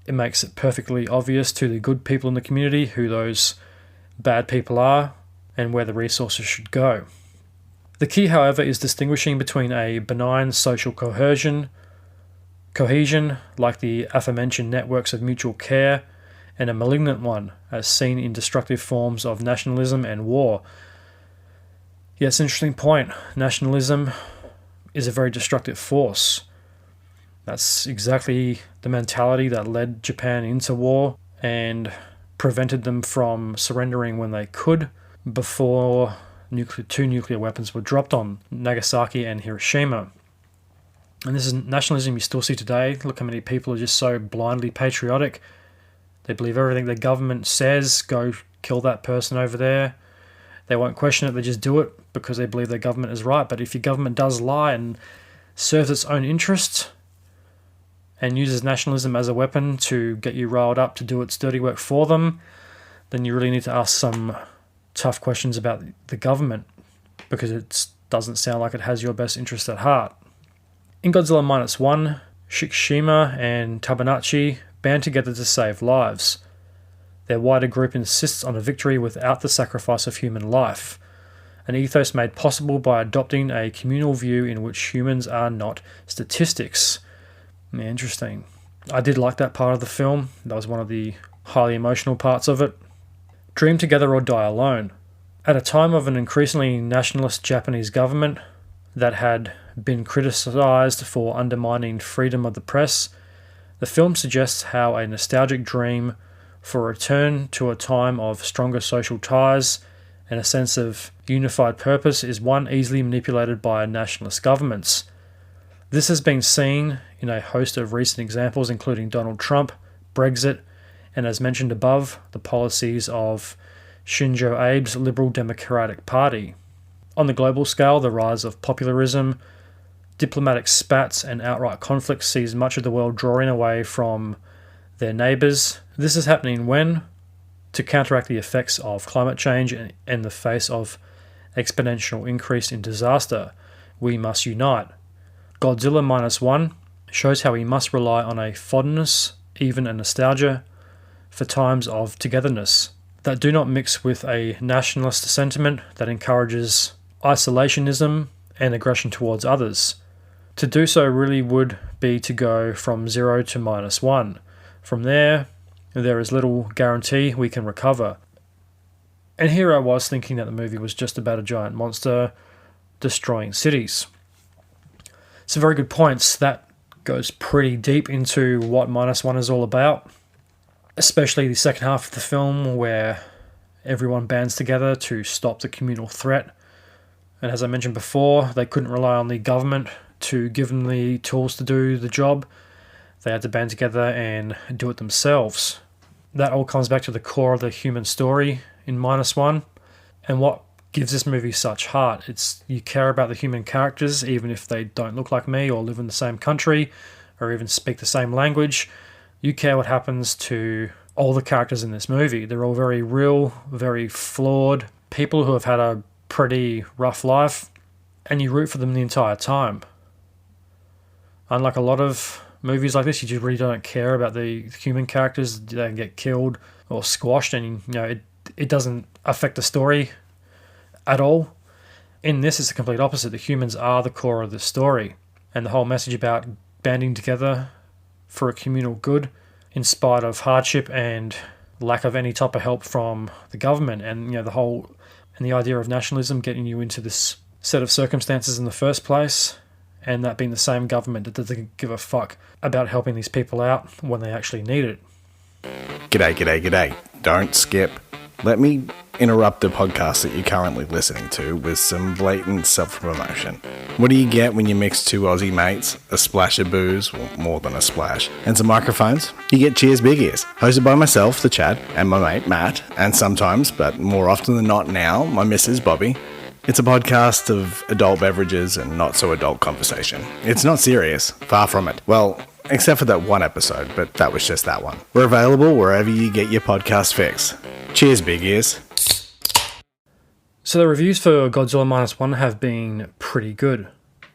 it makes it perfectly obvious to the good people in the community who those bad people are and where the resources should go. The key, however, is distinguishing between a benign social cohesion, like the aforementioned networks of mutual care, and a malignant one, as seen in destructive forms of nationalism and war. Yeah, it's an interesting point. Nationalism is a very destructive force. That's exactly the mentality that led Japan into war and prevented them from surrendering when they could before two nuclear weapons were dropped on Nagasaki and Hiroshima. And this is nationalism you still see today. Look how many people are just so blindly patriotic. They believe everything the government says, go kill that person over there. They won't question it, they just do it because they believe their government is right. But if your government does lie and serves its own interests and uses nationalism as a weapon to get you riled up to do its dirty work for them, then you really need to ask some tough questions about the government, because it doesn't sound like it has your best interest at heart. In Godzilla -1, Shikishima and Tabanachi band together to save lives. Their wider group insists on a victory without the sacrifice of human life, an ethos made possible by adopting a communal view in which humans are not statistics. Yeah, interesting. I did like that part of the film. That was one of the highly emotional parts of it. Dream together or die alone. At a time of an increasingly nationalist Japanese government, that had been criticised for undermining freedom of the press, the film suggests how a nostalgic dream for a return to a time of stronger social ties and a sense of unified purpose is one easily manipulated by nationalist governments. This has been seen in a host of recent examples, including Donald Trump, Brexit, and as mentioned above, the policies of Shinzo Abe's Liberal Democratic Party. On the global scale, the rise of popularism, diplomatic spats, and outright conflict sees much of the world drawing away from their neighbours. This is happening when, to counteract the effects of climate change and in the face of exponential increase in disaster, we must unite. Godzilla Minus One shows how we must rely on a fondness, even a nostalgia, for times of togetherness that do not mix with a nationalist sentiment that encourages isolationism and aggression towards others. To do so really would be to go from 0 to -1. From there is little guarantee we can recover. And here I was thinking that the movie was just about a giant monster destroying cities. Some very good points. That goes pretty deep into what -1 is all about, especially the second half of the film where everyone bands together to stop the communal threat. And as I mentioned before, they couldn't rely on the government to give them the tools to do the job. They had to band together and do it themselves. That all comes back to the core of the human story in -1, and what gives this movie such heart. It's you care about the human characters, even if they don't look like me or live in the same country or even speak the same language. You care what happens to all the characters in this movie. They're all very real, very flawed people who have had a pretty rough life, and you root for them the entire time. Unlike a lot of movies like this, you just really don't care about the human characters. They get killed or squashed, and it doesn't affect the story at all. In this, it's the complete opposite. The humans are the core of the story, and the whole message about banding together for a communal good in spite of hardship and lack of any type of help from the government, and the idea of nationalism getting you into this set of circumstances in the first place, and that being the same government that doesn't give a fuck about helping these people out when they actually need it. G'day. Don't skip. Let me interrupt the podcast that you're currently listening to with some blatant self-promotion. What do you get when you mix two Aussie mates, a splash of booze, well, more than a splash, and some microphones? You get Cheers Big Ears, hosted by myself, the Chad, and my mate, Matt, and sometimes, but more often than not now, my missus, Bobby. It's a podcast of adult beverages and not-so-adult conversation. It's not serious, far from it. Well, except for that one episode, but that was just that one. We're available wherever you get your podcast fix. Cheers, Big Ears. So the reviews for Godzilla -1 have been pretty good.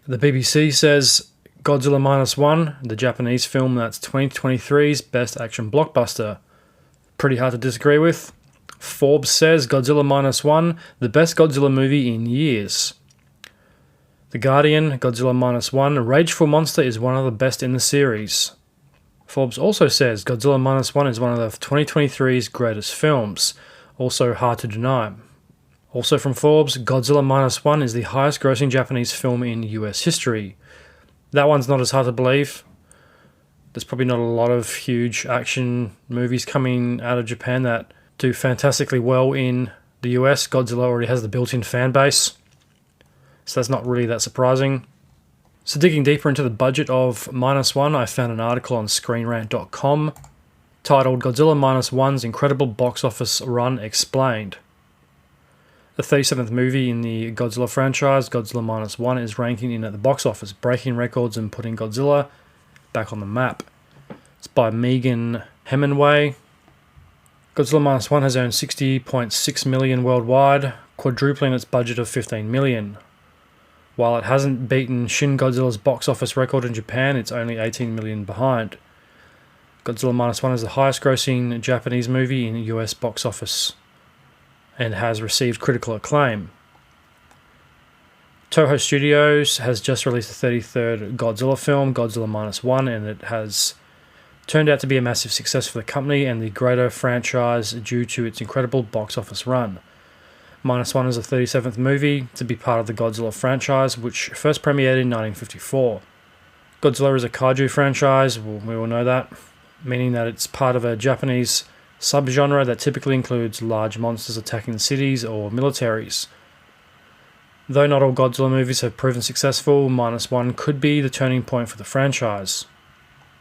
The BBC says Godzilla -1, the Japanese film that's 2023's best action blockbuster. Pretty hard to disagree with. Forbes says Godzilla -1, the best Godzilla movie in years. The Guardian, Godzilla -1, Rageful Monster is one of the best in the series. Forbes also says Godzilla -1 is one of the 2023's greatest films. Also hard to deny. Also from Forbes, Godzilla -1 is the highest grossing Japanese film in US history. That one's not as hard to believe. There's probably not a lot of huge action movies coming out of Japan that do fantastically well in the US. Godzilla already has the built-in fan base, so that's not really that surprising. So digging deeper into the budget of -1, I found an article on ScreenRant.com titled Godzilla -1's Incredible Box Office Run Explained. The 37th movie in the Godzilla franchise, Godzilla -1, is ranking in at the box office, breaking records and putting Godzilla back on the map. It's by Megan Hemingway. Godzilla -1 has earned $60.6 million worldwide, quadrupling its budget of $15 million. While it hasn't beaten Shin Godzilla's box office record in Japan, it's only $18 million behind. Godzilla -1 is the highest grossing Japanese movie in the US box office and has received critical acclaim. Toho Studios has just released the 33rd Godzilla film, Godzilla -1, and it has turned out to be a massive success for the company and the greater franchise due to its incredible box office run. Minus One is the 37th movie to be part of the Godzilla franchise, which first premiered in 1954. Godzilla is a kaiju franchise, well, we all know that, meaning that it's part of a Japanese subgenre that typically includes large monsters attacking cities or militaries. Though not all Godzilla movies have proven successful, Minus One could be the turning point for the franchise.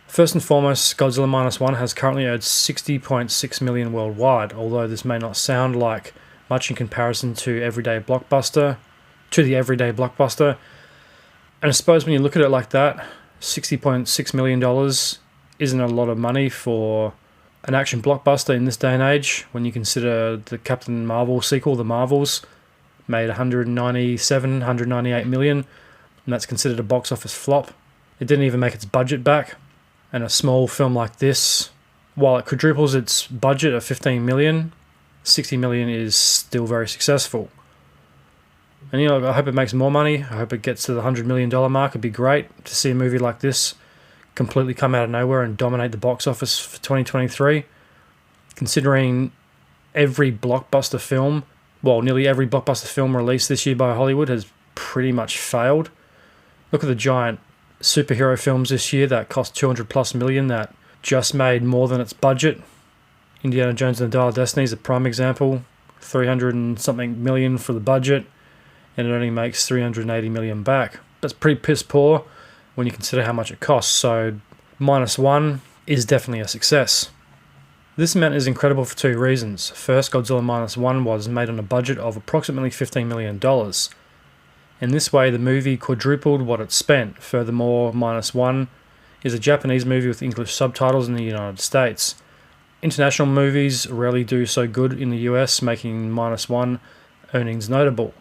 First and foremost, Godzilla Minus One has currently earned $60.6 million worldwide, although this may not sound like much in comparison to the everyday blockbuster. And I suppose when you look at it like that, $60.6 million isn't a lot of money for an action blockbuster in this day and age, when you consider the Captain Marvel sequel, The Marvels, made 198 million, and that's considered a box office flop. It didn't even make its budget back, and a small film like this, while it quadruples its budget of 15 million, 60 million is still very successful. And I hope it makes more money. I hope it gets to the $100 million mark. It'd be great to see a movie like this completely come out of nowhere and dominate the box office for 2023. Considering nearly every blockbuster film released this year by Hollywood has pretty much failed. Look at the giant superhero films this year that cost 200 plus million that just made more than its budget. Indiana Jones and the Dial of Destiny is a prime example. 300 and something million for the budget, and it only makes 380 million back. That's pretty piss poor when you consider how much it costs, so Minus One is definitely a success. This amount is incredible for two reasons. First, Godzilla Minus One was made on a budget of approximately $15 million. In this way, the movie quadrupled what it spent. Furthermore, Minus One is a Japanese movie with English subtitles in the United States. International movies rarely do so good in the US, making Minus One earnings notable.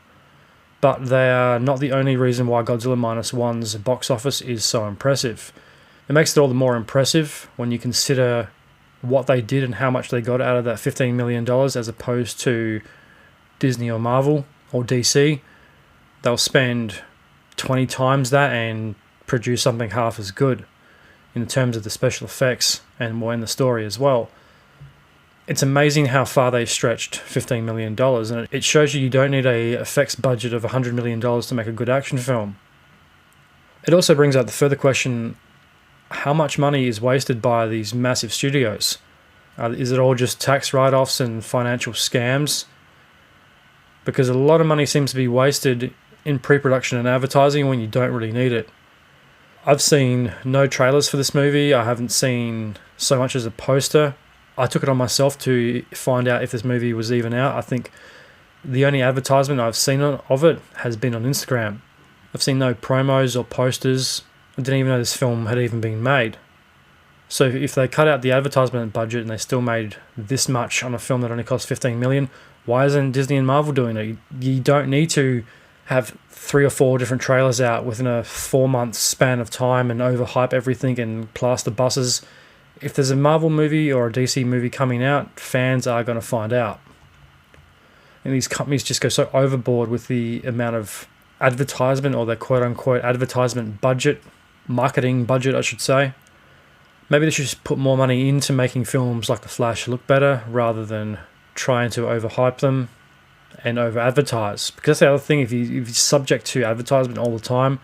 But they are not the only reason why Godzilla Minus One's box office is so impressive. It makes it all the more impressive when you consider what they did and how much they got out of that $15 million as opposed to Disney or Marvel or DC. They'll spend 20 times that and produce something half as good in terms of the special effects and more in the story as well. It's amazing how far they stretched $15 million, and it shows you don't need a effects budget of $100 million to make a good action film. It also brings up the further question, how much money is wasted by these massive studios? Is it all just tax write-offs and financial scams? Because a lot of money seems to be wasted in pre-production and advertising when you don't really need it. I've seen no trailers for this movie. I haven't seen so much as a poster. I took it on myself to find out if this movie was even out. I think the only advertisement I've seen of it has been on Instagram. I've seen no promos or posters. I didn't even know this film had even been made. So if they cut out the advertisement budget and they still made this much on a film that only cost 15 million, why isn't Disney and Marvel doing it? You don't need to have 3 or 4 different trailers out within a 4-month span of time and overhype everything and plaster buses. If there's a Marvel movie or a DC movie coming out, fans are going to find out. And these companies just go so overboard with the amount of advertisement, or their quote-unquote advertisement budget, marketing budget I should say. Maybe they should just put more money into making films like The Flash look better rather than trying to overhype them and over-advertise. Because that's the other thing, if you're subject to advertisement all the time,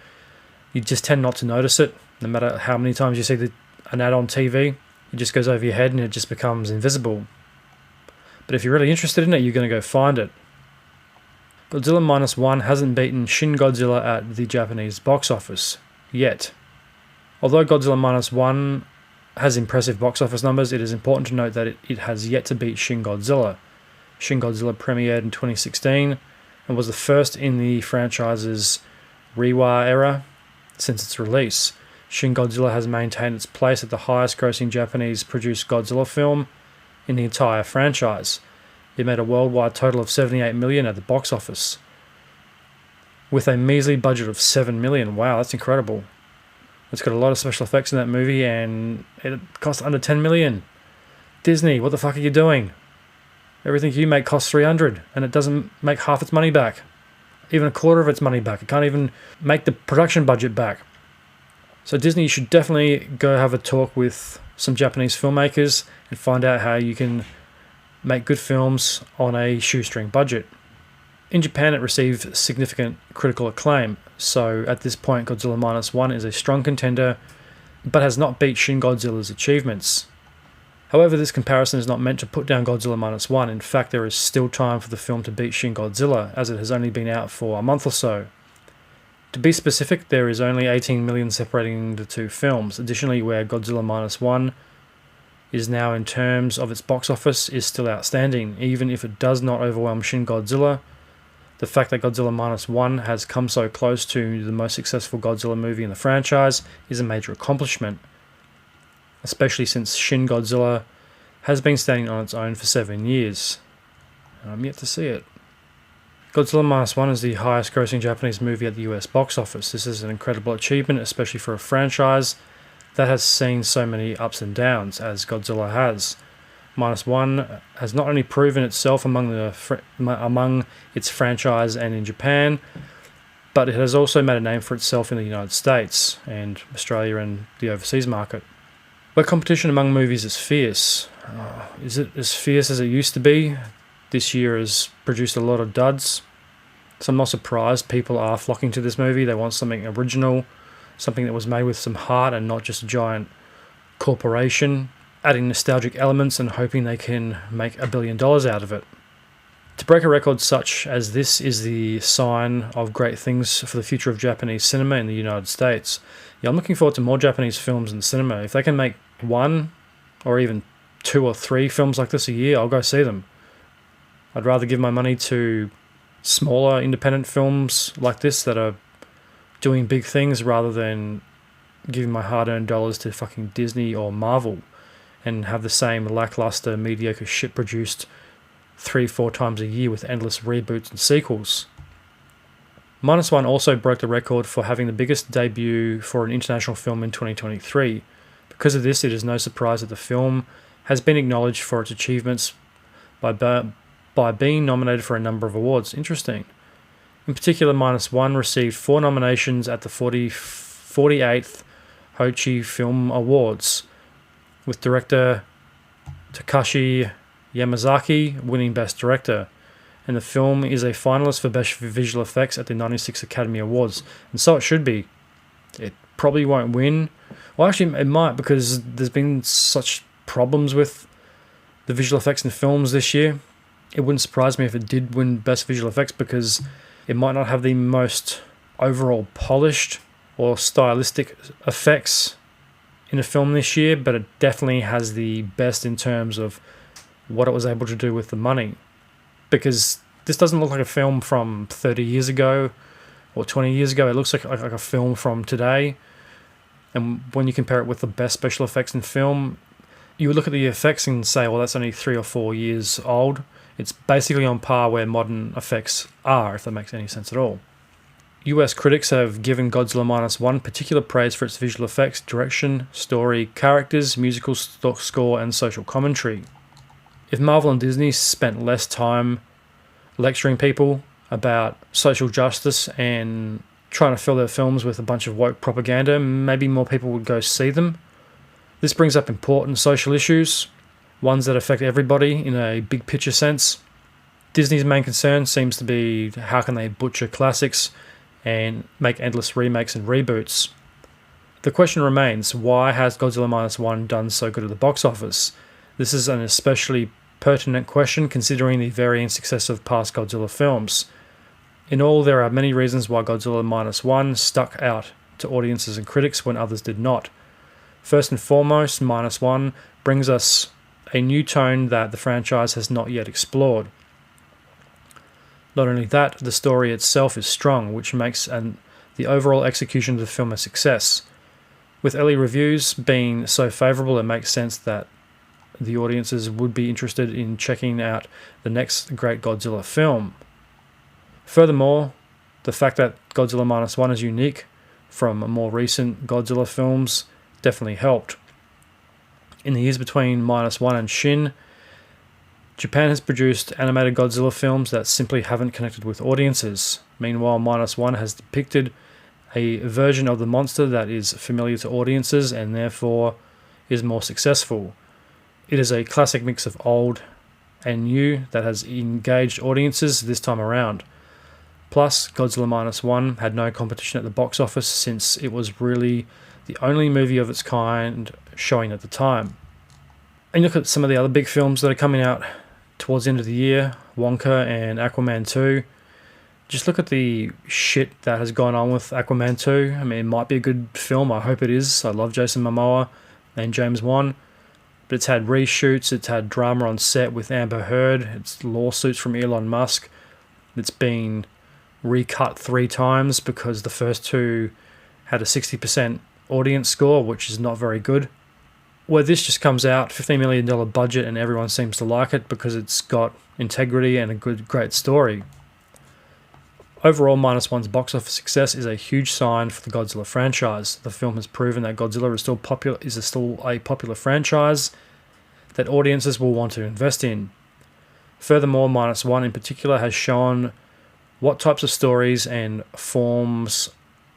you just tend not to notice it, no matter how many times you see an ad on TV. It just goes over your head and it just becomes invisible. But if you're really interested in it, you're going to go find it. Godzilla Minus One hasn't beaten Shin Godzilla at the Japanese box office yet. Although Godzilla Minus One has impressive box office numbers, it is important to note that it has yet to beat Shin Godzilla. Shin Godzilla premiered in 2016 and was the first in the franchise's Reiwa era since its release. Shin Godzilla has maintained its place at the highest grossing Japanese-produced Godzilla film in the entire franchise. It made a worldwide total of $78 million at the box office, with a measly budget of $7 million. Wow, that's incredible. It's got a lot of special effects in that movie, and it cost under $10 million. Disney, what the fuck are you doing? Everything you make costs $300, and it doesn't make half its money back. Even a quarter of its money back. It can't even make the production budget back. So Disney should definitely go have a talk with some Japanese filmmakers and find out how you can make good films on a shoestring budget. In Japan, it received significant critical acclaim, so at this point Godzilla Minus One is a strong contender, but has not beat Shin Godzilla's achievements. However, this comparison is not meant to put down Godzilla Minus One. In fact, there is still time for the film to beat Shin Godzilla, as it has only been out for a month or so. To be specific, there is only 18 million separating the two films. Additionally, where Godzilla Minus One is now in terms of its box office is still outstanding, even if it does not overwhelm Shin Godzilla. The fact that Godzilla Minus One has come so close to the most successful Godzilla movie in the franchise is a major accomplishment, especially since Shin Godzilla has been standing on its own for 7 years. I'm yet to see it. Godzilla Minus One is the highest grossing Japanese movie at the US box office. This is an incredible achievement, especially for a franchise that has seen so many ups and downs as Godzilla has. Minus One has not only proven itself among its franchise and in Japan, but it has also made a name for itself in the United States and Australia and the overseas market. Where competition among movies is fierce. Is it as fierce as it used to be? This year has produced a lot of duds, so I'm not surprised people are flocking to this movie. They want something original, something that was made with some heart and not just a giant corporation, adding nostalgic elements and hoping they can make $1 billion out of it. To break a record such as this is the sign of great things for the future of Japanese cinema in the United States. Yeah, I'm looking forward to more Japanese films in cinema. If they can make 1 or even 2 or 3 films like this a year, I'll go see them. I'd rather give my money to smaller independent films like this that are doing big things rather than giving my hard-earned dollars to fucking Disney or Marvel and have the same lackluster, mediocre shit produced 3-4 times a year with endless reboots and sequels. Minus One also broke the record for having the biggest debut for an international film in 2023. Because of this, it is no surprise that the film has been acknowledged for its achievements by being nominated for a number of awards. Interesting. In particular, Minus One received 4 nominations at the 48th Hochi Film Awards, with director Takashi Yamazaki winning Best Director, and the film is a finalist for Best Visual Effects at the 96 Academy Awards, and so it should be. It probably won't win. Well, actually, it might, because there's been such problems with the visual effects in films this year. It wouldn't surprise me if it did win Best Visual Effects, because it might not have the most overall polished or stylistic effects in a film this year, but it definitely has the best in terms of what it was able to do with the money. Because this doesn't look like a film from 30 years ago or 20 years ago. It looks like a film from today. And when you compare it with the best special effects in film, you would look at the effects and say, well, that's only 3 or 4 years old. It's basically on par where modern effects are, if that makes any sense at all. US critics have given Godzilla Minus One particular praise for its visual effects, direction, story, characters, musical score, and social commentary. If Marvel and Disney spent less time lecturing people about social justice and trying to fill their films with a bunch of woke propaganda, maybe more people would go see them. This brings up important social issues, ones that affect everybody in a big picture sense. Disney's main concern seems to be how can they butcher classics and make endless remakes and reboots. The question remains, why has Godzilla Minus One done so good at the box office? This is an especially pertinent question considering the varying success of past Godzilla films. In all, there are many reasons why Godzilla Minus One stuck out to audiences and critics when others did not. First and foremost, Minus One brings us a new tone that the franchise has not yet explored. Not only that, the story itself is strong, which makes the overall execution of the film a success. With early reviews being so favourable, it makes sense that the audiences would be interested in checking out the next great Godzilla film. Furthermore, the fact that Godzilla Minus One is unique from more recent Godzilla films definitely helped. In the years between Minus One and Shin, Japan has produced animated Godzilla films that simply haven't connected with audiences. Meanwhile, Minus One has depicted a version of the monster that is familiar to audiences and therefore is more successful. It is a classic mix of old and new that has engaged audiences this time around. Plus, Godzilla Minus One had no competition at the box office since it was really the only movie of its kind showing at the time. And you look at some of the other big films that are coming out towards the end of the year, Wonka and Aquaman 2. Just look at the shit that has gone on with Aquaman 2. I mean, it might be a good film. I hope it is. I love Jason Momoa and James Wan. But it's had reshoots. It's had drama on set with Amber Heard. It's lawsuits from Elon Musk. It's been recut 3 times because the first 2 had a 60% audience score, which is not very good. Where this just comes out, $15 million budget, and everyone seems to like it because it's got integrity and a great story. Overall, Minus One's box office success is a huge sign for the Godzilla franchise. The film has proven that Godzilla is still a popular franchise that audiences will want to invest in. Furthermore, Minus One in particular has shown what types of stories and forms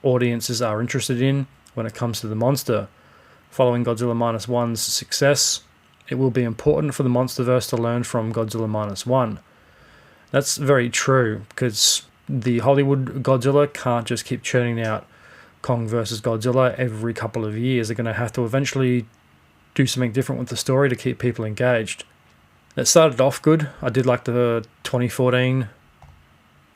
audiences are interested in when it comes to the monster. Following Godzilla Minus One's success, it will be important for the MonsterVerse to learn from Godzilla Minus One. That's very true, because the Hollywood Godzilla can't just keep churning out Kong vs. Godzilla every couple of years. They're going to have to eventually do something different with the story to keep people engaged. It started off good. I did like the 2014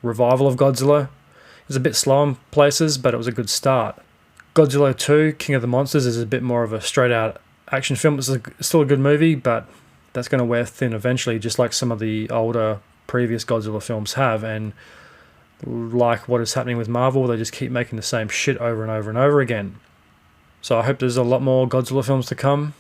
revival of Godzilla. It was a bit slow in places, but it was a good start. Godzilla 2, King of the Monsters, is a bit more of a straight-out action film. It's still a good movie, but that's going to wear thin eventually, just like some of the older previous Godzilla films have. And like what is happening with Marvel, they just keep making the same shit over and over and over again. So I hope there's a lot more Godzilla films to come.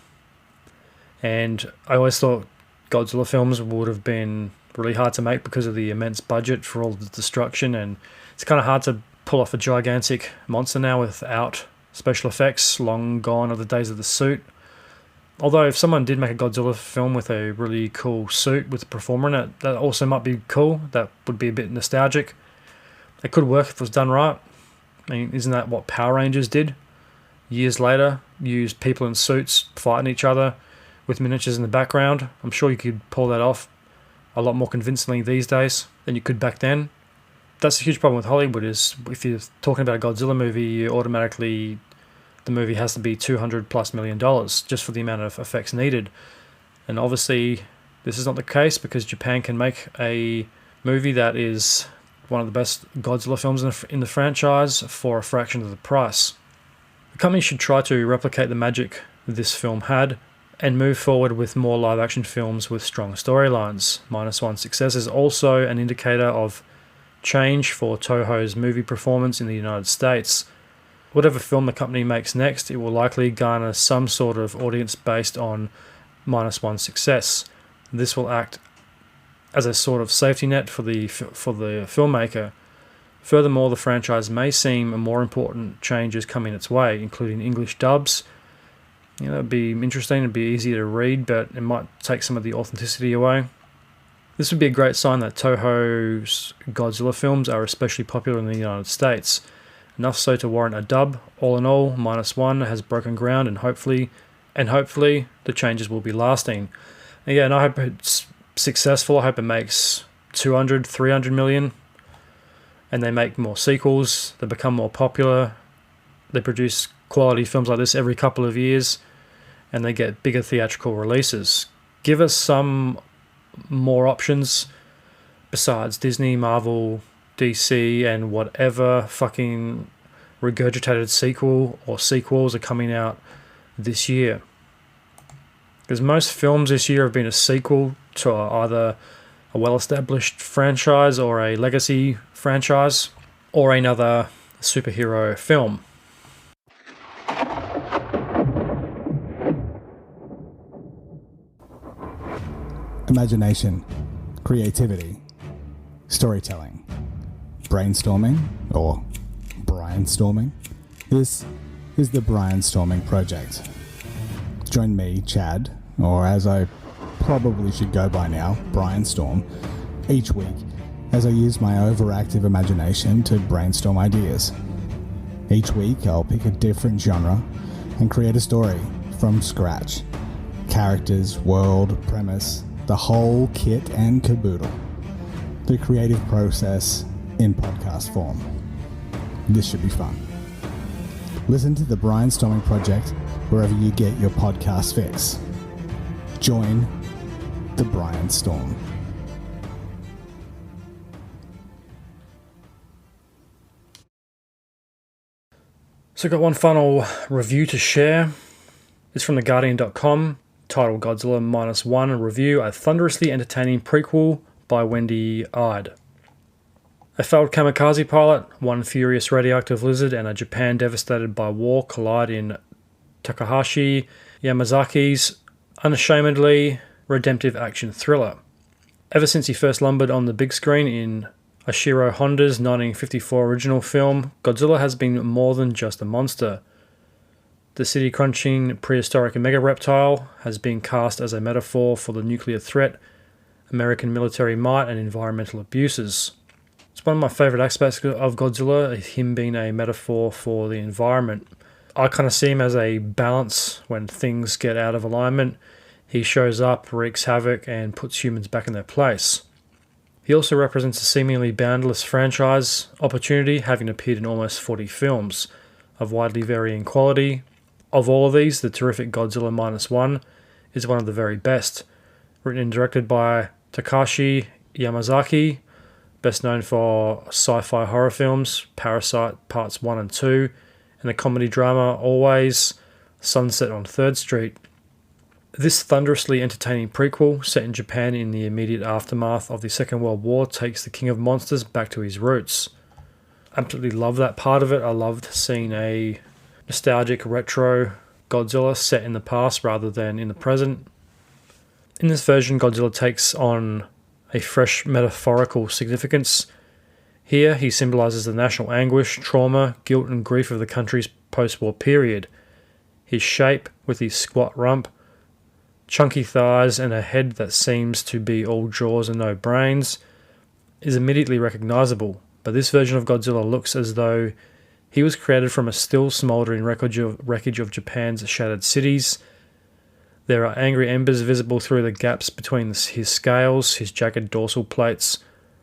And I always thought Godzilla films would have been really hard to make because of the immense budget for all the destruction, and it's kind of hard to pull off a gigantic monster now without special effects. Long gone are the days of the suit. Although if someone did make a Godzilla film with a really cool suit with a performer in it, that also might be cool. That would be a bit nostalgic. It could work if it was done right. I mean, isn't that what Power Rangers did? Years later, used people in suits fighting each other with miniatures in the background. I'm sure you could pull that off a lot more convincingly these days than you could back then. That's a huge problem with Hollywood, is if you're talking about a Godzilla movie, you automatically, the movie has to be $200+ million just for the amount of effects needed. And obviously, this is not the case because Japan can make a movie that is one of the best Godzilla films in the franchise for a fraction of the price. The company should try to replicate the magic this film had and move forward with more live-action films with strong storylines. Minus One's success is also an indicator of change for Toho's movie performance in the United States. Whatever film the company makes next, it will likely garner some sort of audience based on Minus One's success. This will act as a sort of safety net for the filmmaker. Furthermore, the franchise may seem more important changes coming its way, including English dubs. It'd be interesting, it'd be easy to read, but it might take some of the authenticity away. This would be a great sign that Toho's Godzilla films are especially popular in the United States, enough so to warrant a dub. All in all, Minus One has broken ground, and hopefully the changes will be lasting. And I hope it's successful. I hope it makes 200, 300 million, and they make more sequels, they become more popular, they produce quality films like this every couple of years, and they get bigger theatrical releases. Give us some more options besides Disney, Marvel, DC, and whatever fucking regurgitated sequel or sequels are coming out this year. Because most films this year have been a sequel to either a well-established franchise or a legacy franchise or another superhero film. Imagination, creativity, storytelling, brainstorming, or brainstorming. This is the Brainstorming Project. Join me, Chad, or as I probably should go by now, Brainstorm, each week as I use my overactive imagination to brainstorm ideas. Each week I'll pick a different genre and create a story from scratch. Characters, world, premise, the whole kit and caboodle. The creative process in podcast form. This should be fun. Listen to the Brainstorming Project wherever you get your podcast fix. Join the Brainstorm. So I've got one final review to share. It's from theguardian.com, titled Godzilla -1, a review, a thunderously entertaining prequel by Wendy Ide. A failed kamikaze pilot, one furious radioactive lizard, and a Japan devastated by war collide in Takahashi Yamazaki's unashamedly redemptive action thriller. Ever since he first lumbered on the big screen in Ashiro Honda's 1954 original film, Godzilla has been more than just a monster. The city-crunching prehistoric mega-reptile has been cast as a metaphor for the nuclear threat, American military might, and environmental abuses. It's one of my favourite aspects of Godzilla, him being a metaphor for the environment. I kind of see him as a balance when things get out of alignment. He shows up, wreaks havoc, and puts humans back in their place. He also represents a seemingly boundless franchise opportunity, having appeared in almost 40 films of widely varying quality. Of all of these, the terrific Godzilla -1 is one of the very best. Written and directed by Takashi Yamazaki, best known for sci-fi horror films, Parasite Parts 1 and 2, and the comedy drama Always, Sunset on 3rd Street. This thunderously entertaining prequel, set in Japan in the immediate aftermath of the Second World War, takes the King of Monsters back to his roots. I absolutely love that part of it. I loved seeing a nostalgic retro Godzilla set in the past rather than in the present. In this version, Godzilla takes on a fresh metaphorical significance. Here, he symbolises the national anguish, trauma, guilt and grief of the country's post-war period. His shape, with his squat rump, chunky thighs and a head that seems to be all jaws and no brains, is immediately recognisable, but this version of Godzilla looks as though he was created from a still smouldering wreckage of Japan's shattered cities. There are angry embers visible through the gaps between his scales. His jagged dorsal plates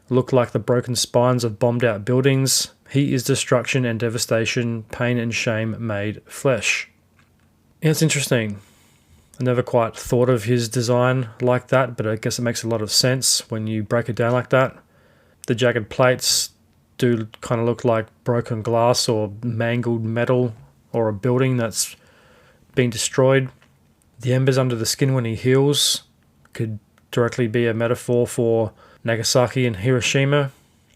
look like the broken spines of bombed out buildings. He is destruction and devastation, pain and shame made flesh. Yeah, it's interesting. I never quite thought of his design like that, but I guess it makes a lot of sense when you break it down like that. The jagged plates do kind of look like broken glass or mangled metal or a building that's been destroyed. The embers under the skin when he heals could directly be a metaphor for Nagasaki and Hiroshima.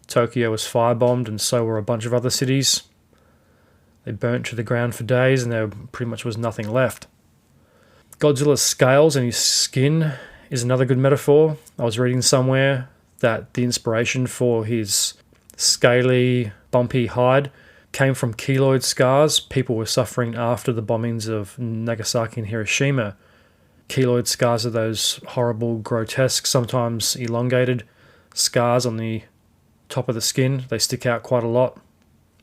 Tokyo was firebombed and so were a bunch of other cities. They burnt to the ground for days and there pretty much was nothing left. Godzilla's scales and his skin is another good metaphor. I was reading somewhere that the inspiration for his scaly, bumpy hide came from keloid scars people were suffering after the bombings of Nagasaki and Hiroshima. Keloid scars are those horrible, grotesque, sometimes elongated scars on the top of the skin. They stick out quite a lot.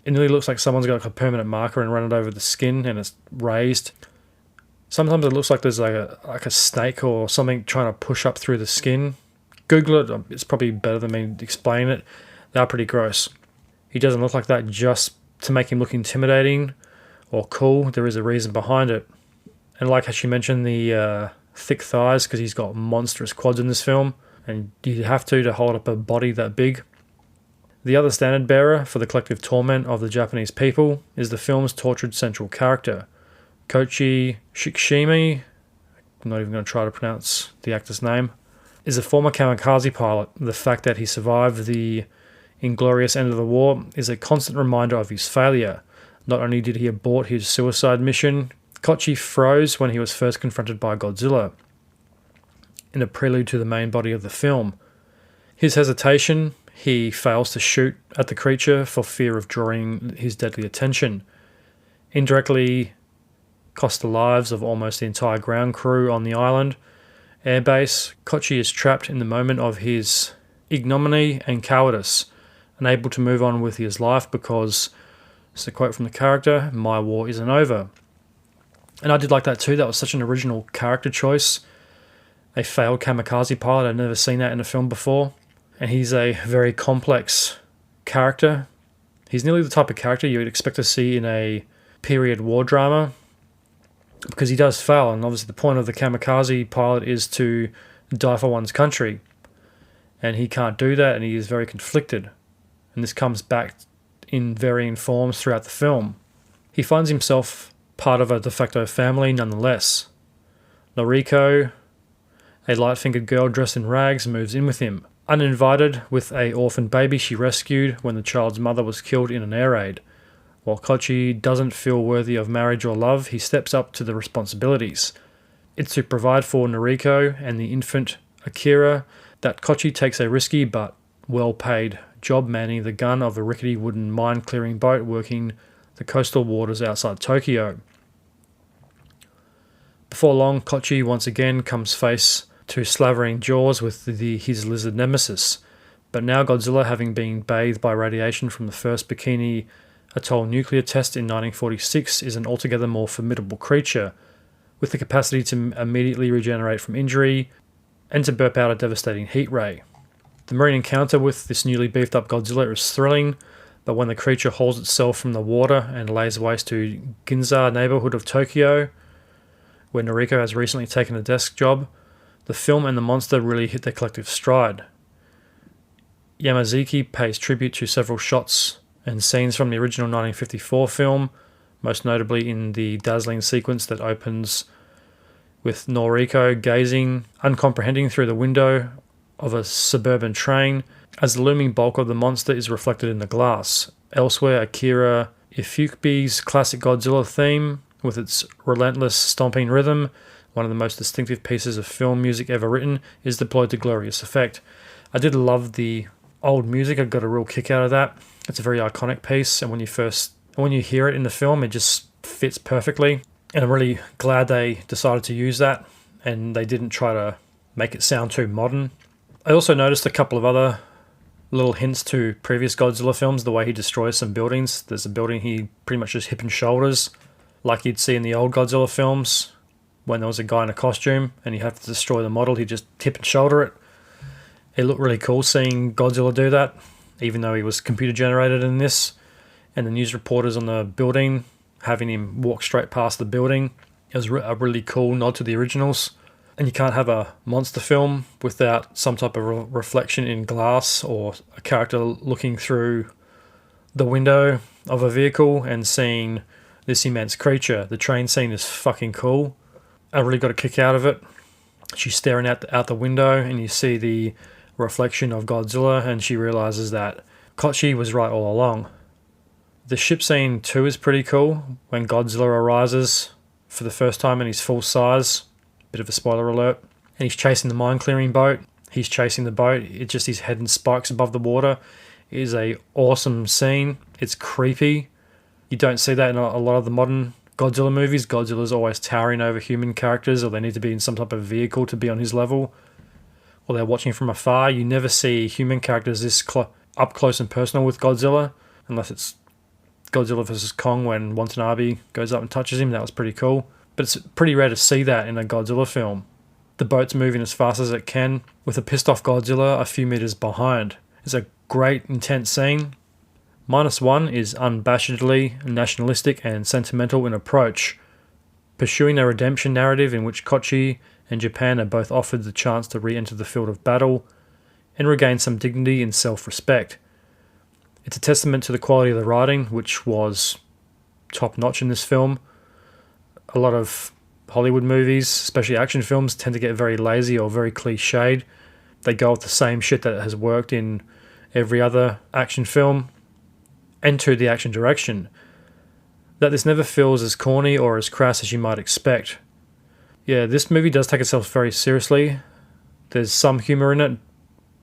It nearly looks like someone's got a permanent marker and run it over the skin and it's raised. Sometimes it looks like there's like a snake or something trying to push up through the skin. Google it. It's probably better than me explaining it. They are pretty gross. He doesn't look like that just to make him look intimidating or cool. There is a reason behind it. And like how she mentioned, the thick thighs, because he's got monstrous quads in this film, and you have to hold up a body that big. The other standard bearer for the collective torment of the Japanese people is the film's tortured central character, Koichi Shikishimi. I'm not even going to try to pronounce the actor's name. Is a former kamikaze pilot. The fact that he survived the inglorious end of the war is a constant reminder of his failure. Not only did he abort his suicide mission, Koichi froze when he was first confronted by Godzilla, in a prelude to the main body of the film. His hesitation, he fails to shoot at the creature for fear of drawing his deadly attention. Indirectly cost the lives of almost the entire ground crew on the island airbase. Koichi is trapped in the moment of his ignominy and cowardice, unable to move on with his life because, it's a quote from the character, "My war isn't over." And I did like that too. That was such an original character choice. A failed kamikaze pilot. I'd never seen that in a film before. And he's a very complex character. He's nearly the type of character you would expect to see in a period war drama, because he does fail, and obviously the point of the kamikaze pilot is to die for one's country, and he can't do that, and he is very conflicted, and this comes back in varying forms throughout the film. He finds himself part of a de facto family nonetheless. Noriko, a light-fingered girl dressed in rags, moves in with him. Uninvited, with an orphan baby she rescued when the child's mother was killed in an air raid. While Kochi doesn't feel worthy of marriage or love, he steps up to the responsibilities. It's to provide for Noriko and the infant Akira that Kochi takes a risky but well-paid job manning the gun of a rickety wooden mine-clearing boat working the coastal waters outside Tokyo. Before long, Kochi once again comes face to slavering jaws with his lizard nemesis, but now Godzilla, having been bathed by radiation from the first Bikini Atoll nuclear test in 1946, is an altogether more formidable creature, with the capacity to immediately regenerate from injury and to burp out a devastating heat ray. The marine encounter with this newly beefed up Godzilla is thrilling, but when the creature hauls itself from the water and lays waste to Ginza neighborhood of Tokyo, where Noriko has recently taken a desk job, the film and the monster really hit their collective stride. Yamazaki pays tribute to several shots and scenes from the original 1954 film, most notably in the dazzling sequence that opens with Noriko gazing, uncomprehending through the window of a suburban train, as the looming bulk of the monster is reflected in the glass. Elsewhere, Akira Ifukube's classic Godzilla theme, with its relentless stomping rhythm, one of the most distinctive pieces of film music ever written, is deployed to glorious effect. I did love the old music. I got a real kick out of that. It's a very iconic piece, and when you hear it in the film, it just fits perfectly. And I'm really glad they decided to use that, and they didn't try to make it sound too modern. I also noticed a couple of other little hints to previous Godzilla films, the way he destroys some buildings. There's a building he pretty much just hip and shoulders, like you'd see in the old Godzilla films, when there was a guy in a costume and he had to destroy the model, he'd just tip and shoulder it. It looked really cool seeing Godzilla do that, even though he was computer generated in this. And the news reporters on the building having him walk straight past the building. It was a really cool nod to the originals. And you can't have a monster film without some type of reflection in glass, or a character looking through the window of a vehicle and seeing this immense creature. The train scene is fucking cool. I really got a kick out of it. She's staring out the window and you see the reflection of Godzilla, and she realizes that Kochi was right all along. The ship scene too is pretty cool, when Godzilla arises for the first time in his full size. Bit of a spoiler alert. And he's chasing the mine clearing boat. He's chasing the boat. It's just his head in spikes above the water. It is a awesome scene. It's creepy. You don't see that in a lot of the modern Godzilla movies. Godzilla's always towering over human characters, or they need to be in some type of vehicle to be on his level, or they're watching from afar. You never see human characters this up close and personal with Godzilla, unless it's Godzilla vs. Kong when Watanabe goes up and touches him. That was pretty cool. But it's pretty rare to see that in a Godzilla film. The boat's moving as fast as it can, with a pissed off Godzilla a few meters behind. It's a great, intense scene. -1 is unabashedly nationalistic and sentimental in approach, pursuing a redemption narrative in which Kochi and Japan are both offered the chance to re-enter the field of battle and regain some dignity and self-respect. It's a testament to the quality of the writing, which was top-notch in this film. A lot of Hollywood movies, especially action films, tend to get very lazy or very cliched. They go with the same shit that has worked in every other action film, and to the action direction, that this never feels as corny or as crass as you might expect. Yeah, this movie does take itself very seriously. There's some humor in it,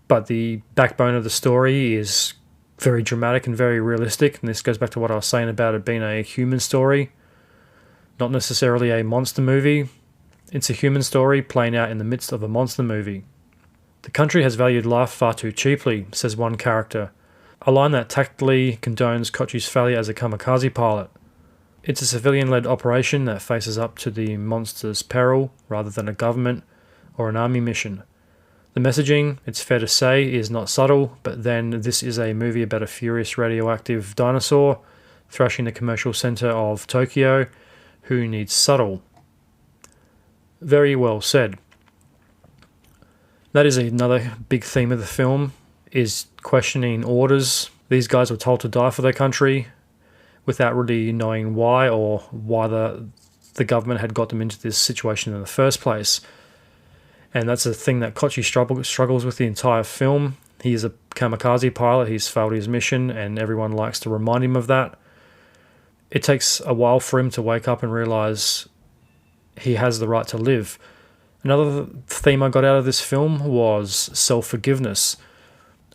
but the backbone of the story is very dramatic and very realistic, and this goes back to what I was saying about it being a human story, not necessarily a monster movie. It's a human story playing out in the midst of a monster movie. The country has valued life far too cheaply, says one character, a line that tactfully condones Kochi's failure as a kamikaze pilot. It's a civilian-led operation that faces up to the monster's peril rather than a government or an army mission. The messaging, it's fair to say, is not subtle, but then this is a movie about a furious radioactive dinosaur thrashing the commercial centre of Tokyo. Who needs subtle? Very well said. That is another big theme of the film, is questioning orders. These guys were told to die for their country without really knowing why, or why the government had got them into this situation in the first place. And that's a thing that Kochi struggles with the entire film. He is a kamikaze pilot, he's failed his mission, and everyone likes to remind him of that. It takes a while for him to wake up and realise he has the right to live. Another theme I got out of this film was self-forgiveness.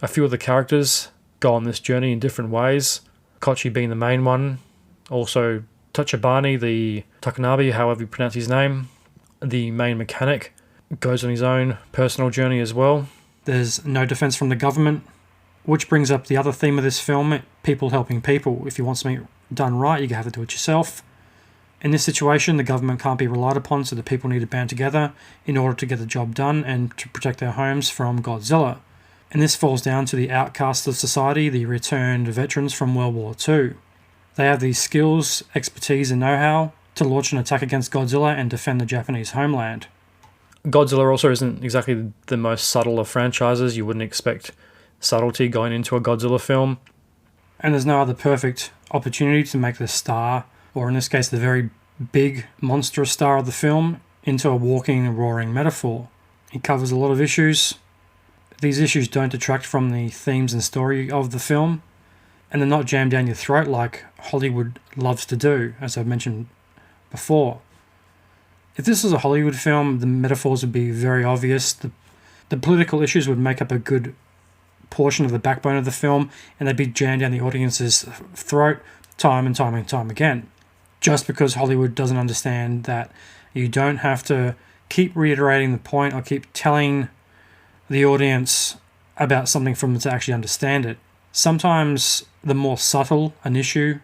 A few of the characters go on this journey in different ways, Kochi being the main one. Also, Tachibana, the Takanabe, however you pronounce his name, the main mechanic, goes on his own personal journey as well. There's no defense from the government, which brings up the other theme of this film, people helping people. If you want something done right, you have to do it yourself. In this situation, the government can't be relied upon, so the people need to band together in order to get the job done and to protect their homes from Godzilla. And this falls down to the outcasts of society, the returned veterans from World War II. They have the skills, expertise, and know-how to launch an attack against Godzilla and defend the Japanese homeland. Godzilla also isn't exactly the most subtle of franchises. You wouldn't expect subtlety going into a Godzilla film. And there's no other perfect opportunity to make the star, or in this case the very big monstrous star of the film, into a walking, roaring metaphor. It covers a lot of issues. These issues don't detract from the themes and story of the film, and they're not jammed down your throat like Hollywood loves to do, as I've mentioned before. If this was a Hollywood film, the metaphors would be very obvious. The political issues would make up a good portion of the backbone of the film, and they'd be jammed down the audience's throat time and time and time again. Just because Hollywood doesn't understand that you don't have to keep reiterating the point or keep telling the audience about something for them to actually understand it. Sometimes the more subtle an issue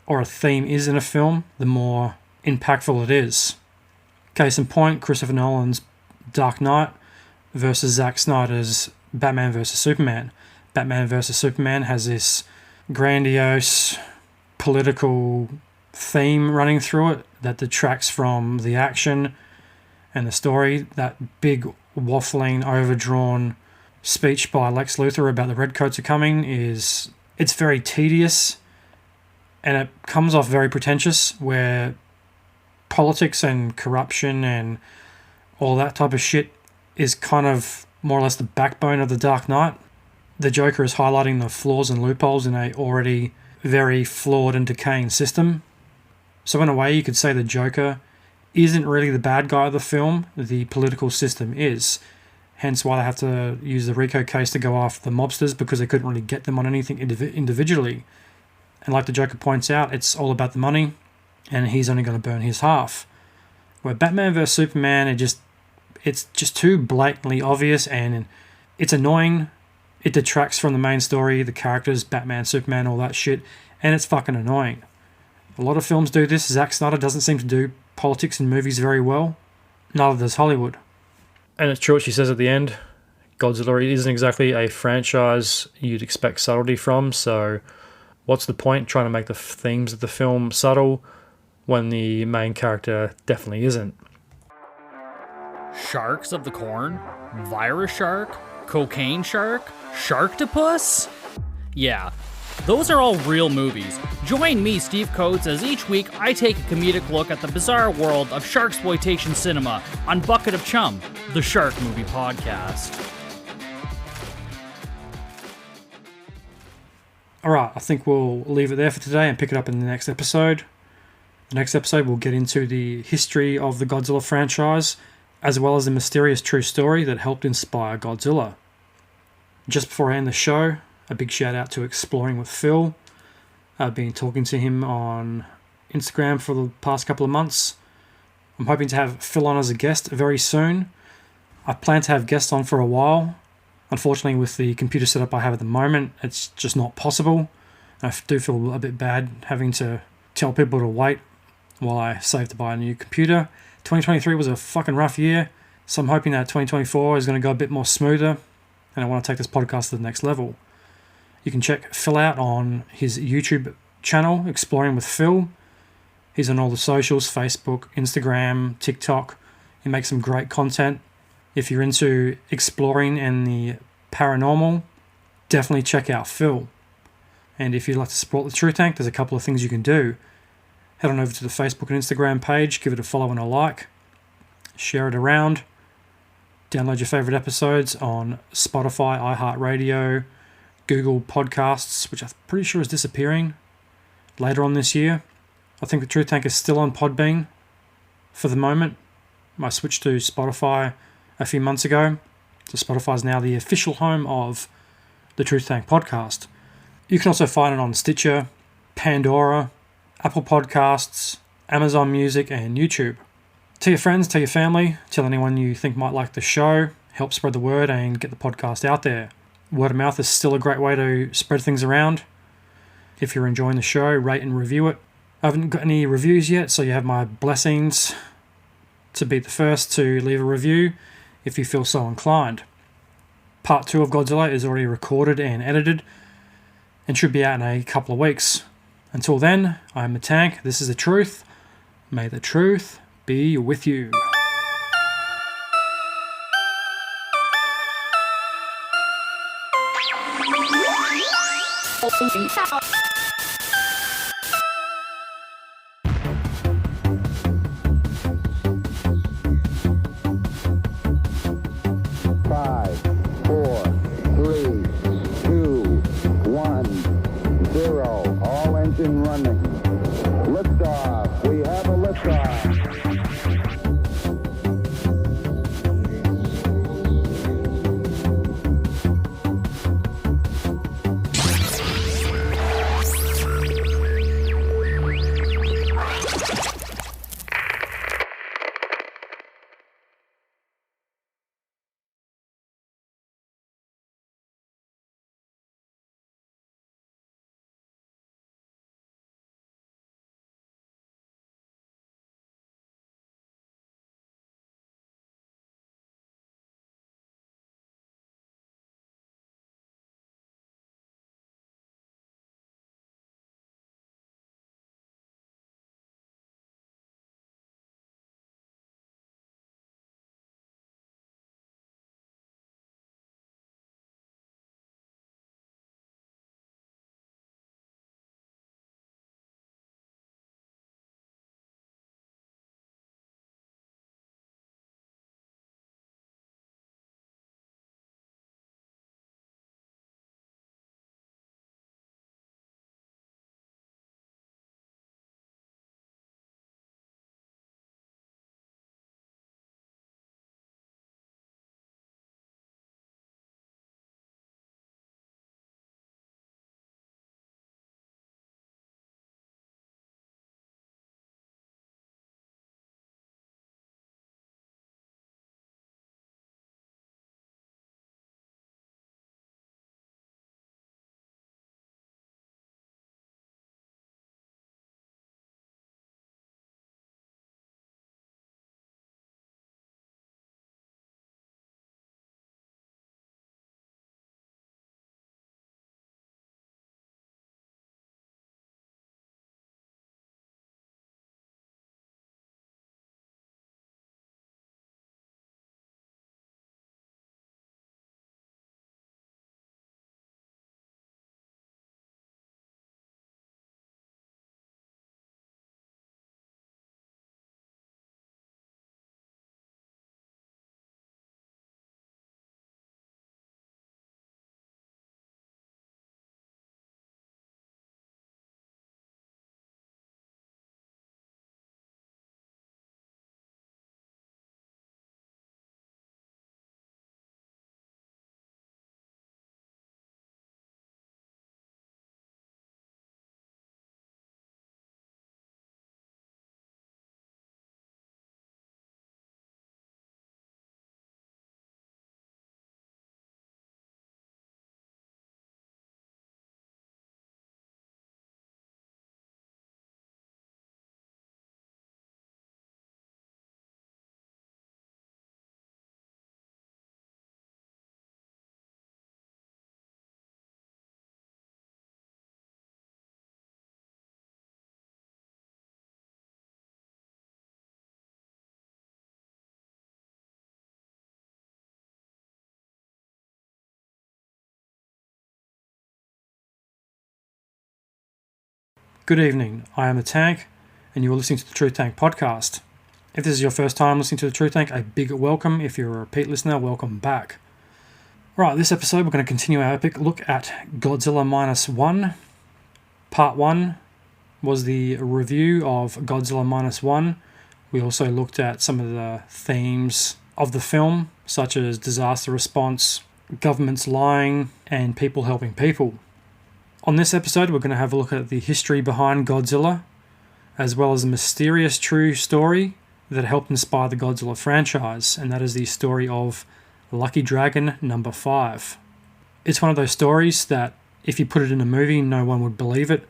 or a theme is in a film, the more impactful it is. Case in point, Christopher Nolan's Dark Knight versus Zack Snyder's Batman vs. Superman. Batman vs. Superman has this grandiose political theme running through it that detracts from the action and the story. That big, waffling, overdrawn speech by Lex Luthor about the Redcoats are coming it's very tedious, and it comes off very pretentious, where politics and corruption and all that type of shit is kind of more or less the backbone of the Dark Knight. The Joker is highlighting the flaws and loopholes in a already very flawed and decaying system. So in a way, you could say the Joker isn't really the bad guy of the film, the political system is. Hence why they have to use the RICO case to go after the mobsters, because they couldn't really get them on anything individually. And like the Joker points out, it's all about the money, and he's only going to burn his half. Where Batman vs. Superman, it's just too blatantly obvious, and it's annoying. It detracts from the main story, the characters, Batman, Superman, all that shit, and it's fucking annoying. A lot of films do this. Zack Snyder doesn't seem to do politics in movies very well. Neither does Hollywood. And it's true what she says at the end. Godzilla isn't exactly a franchise you'd expect subtlety from, so what's the point trying to make the themes of the film subtle when the main character definitely isn't? Sharks of the Corn? Virus shark? Cocaine shark? Sharktopus? Yeah, those are all real movies. Join me, Steve Coates, as each week I take a comedic look at the bizarre world of sharksploitation cinema on Bucket of Chum, the Shark Movie Podcast. Alright, I think we'll leave it there for today and pick it up in the next episode. The next episode we'll get into the history of the Godzilla franchise, as well as the mysterious true story that helped inspire Godzilla. Just before I end the show, a big shout out to Exploring with Phil. I've been talking to him on Instagram for the past couple of months. I'm hoping to have Phil on as a guest very soon. I plan to have guests on for a while. Unfortunately, with the computer setup I have at the moment, it's just not possible. I do feel a bit bad having to tell people to wait while I save to buy a new computer. 2023 was a fucking rough year. So I'm hoping that 2024 is going to go a bit more smoother, and I want to take this podcast to the next level. You can check Phil out on his YouTube channel, Exploring with Phil. He's on all the socials, Facebook, Instagram, TikTok. He makes some great content. If you're into exploring and the paranormal, definitely check out Phil. And if you'd like to support the Truth Tank, there's a couple of things you can do. Head on over to the Facebook and Instagram page, give it a follow and a like, share it around, download your favorite episodes on Spotify, iHeartRadio, Google Podcasts, which I'm pretty sure is disappearing later on this year. I think the Truth Tank is still on Podbean for the moment. I switched to Spotify a few months ago. So Spotify is now the official home of the Truth Tank podcast. You can also find it on Stitcher, Pandora, Apple Podcasts, Amazon Music, and YouTube. Tell your friends, tell your family, tell anyone you think might like the show. Help spread the word and get the podcast out there. Word of mouth is still a great way to spread things around. If you're enjoying the show, rate and review it. I haven't got any reviews yet, so you have my blessings to be the first to leave a review if you feel so inclined. Part 2 of Godzilla is already recorded and edited and should be out in a couple of weeks. Until then, I'm the Tank, this is the Truth. May the truth be with you. Running. Liftoff. We have a liftoff. Good evening, I am the Tank, and you are listening to the Truth Tank podcast. If this is your first time listening to the Truth Tank, a big welcome. If you're a repeat listener, welcome back. Right, this episode we're going to continue our epic look at Godzilla Minus One. Part 1 was the review of Godzilla Minus One. We also looked at some of the themes of the film, such as disaster response, governments lying, and people helping people. On this episode, we're going to have a look at the history behind Godzilla, as well as a mysterious true story that helped inspire the Godzilla franchise, and that is the story of Lucky Dragon number 5. It's one of those stories that, if you put it in a movie, no one would believe it.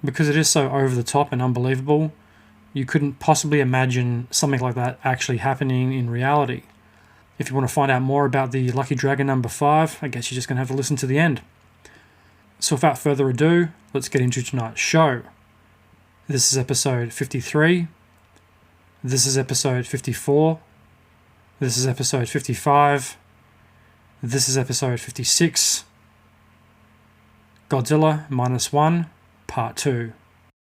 Because it is so over the top and unbelievable, you couldn't possibly imagine something like that actually happening in reality. If you want to find out more about the Lucky Dragon number 5, I guess you're just going to have to listen to the end. So without further ado, let's get into tonight's show. This is episode 53. This is episode 54. This is episode 55. This is episode 56. Godzilla Minus One, Part 2.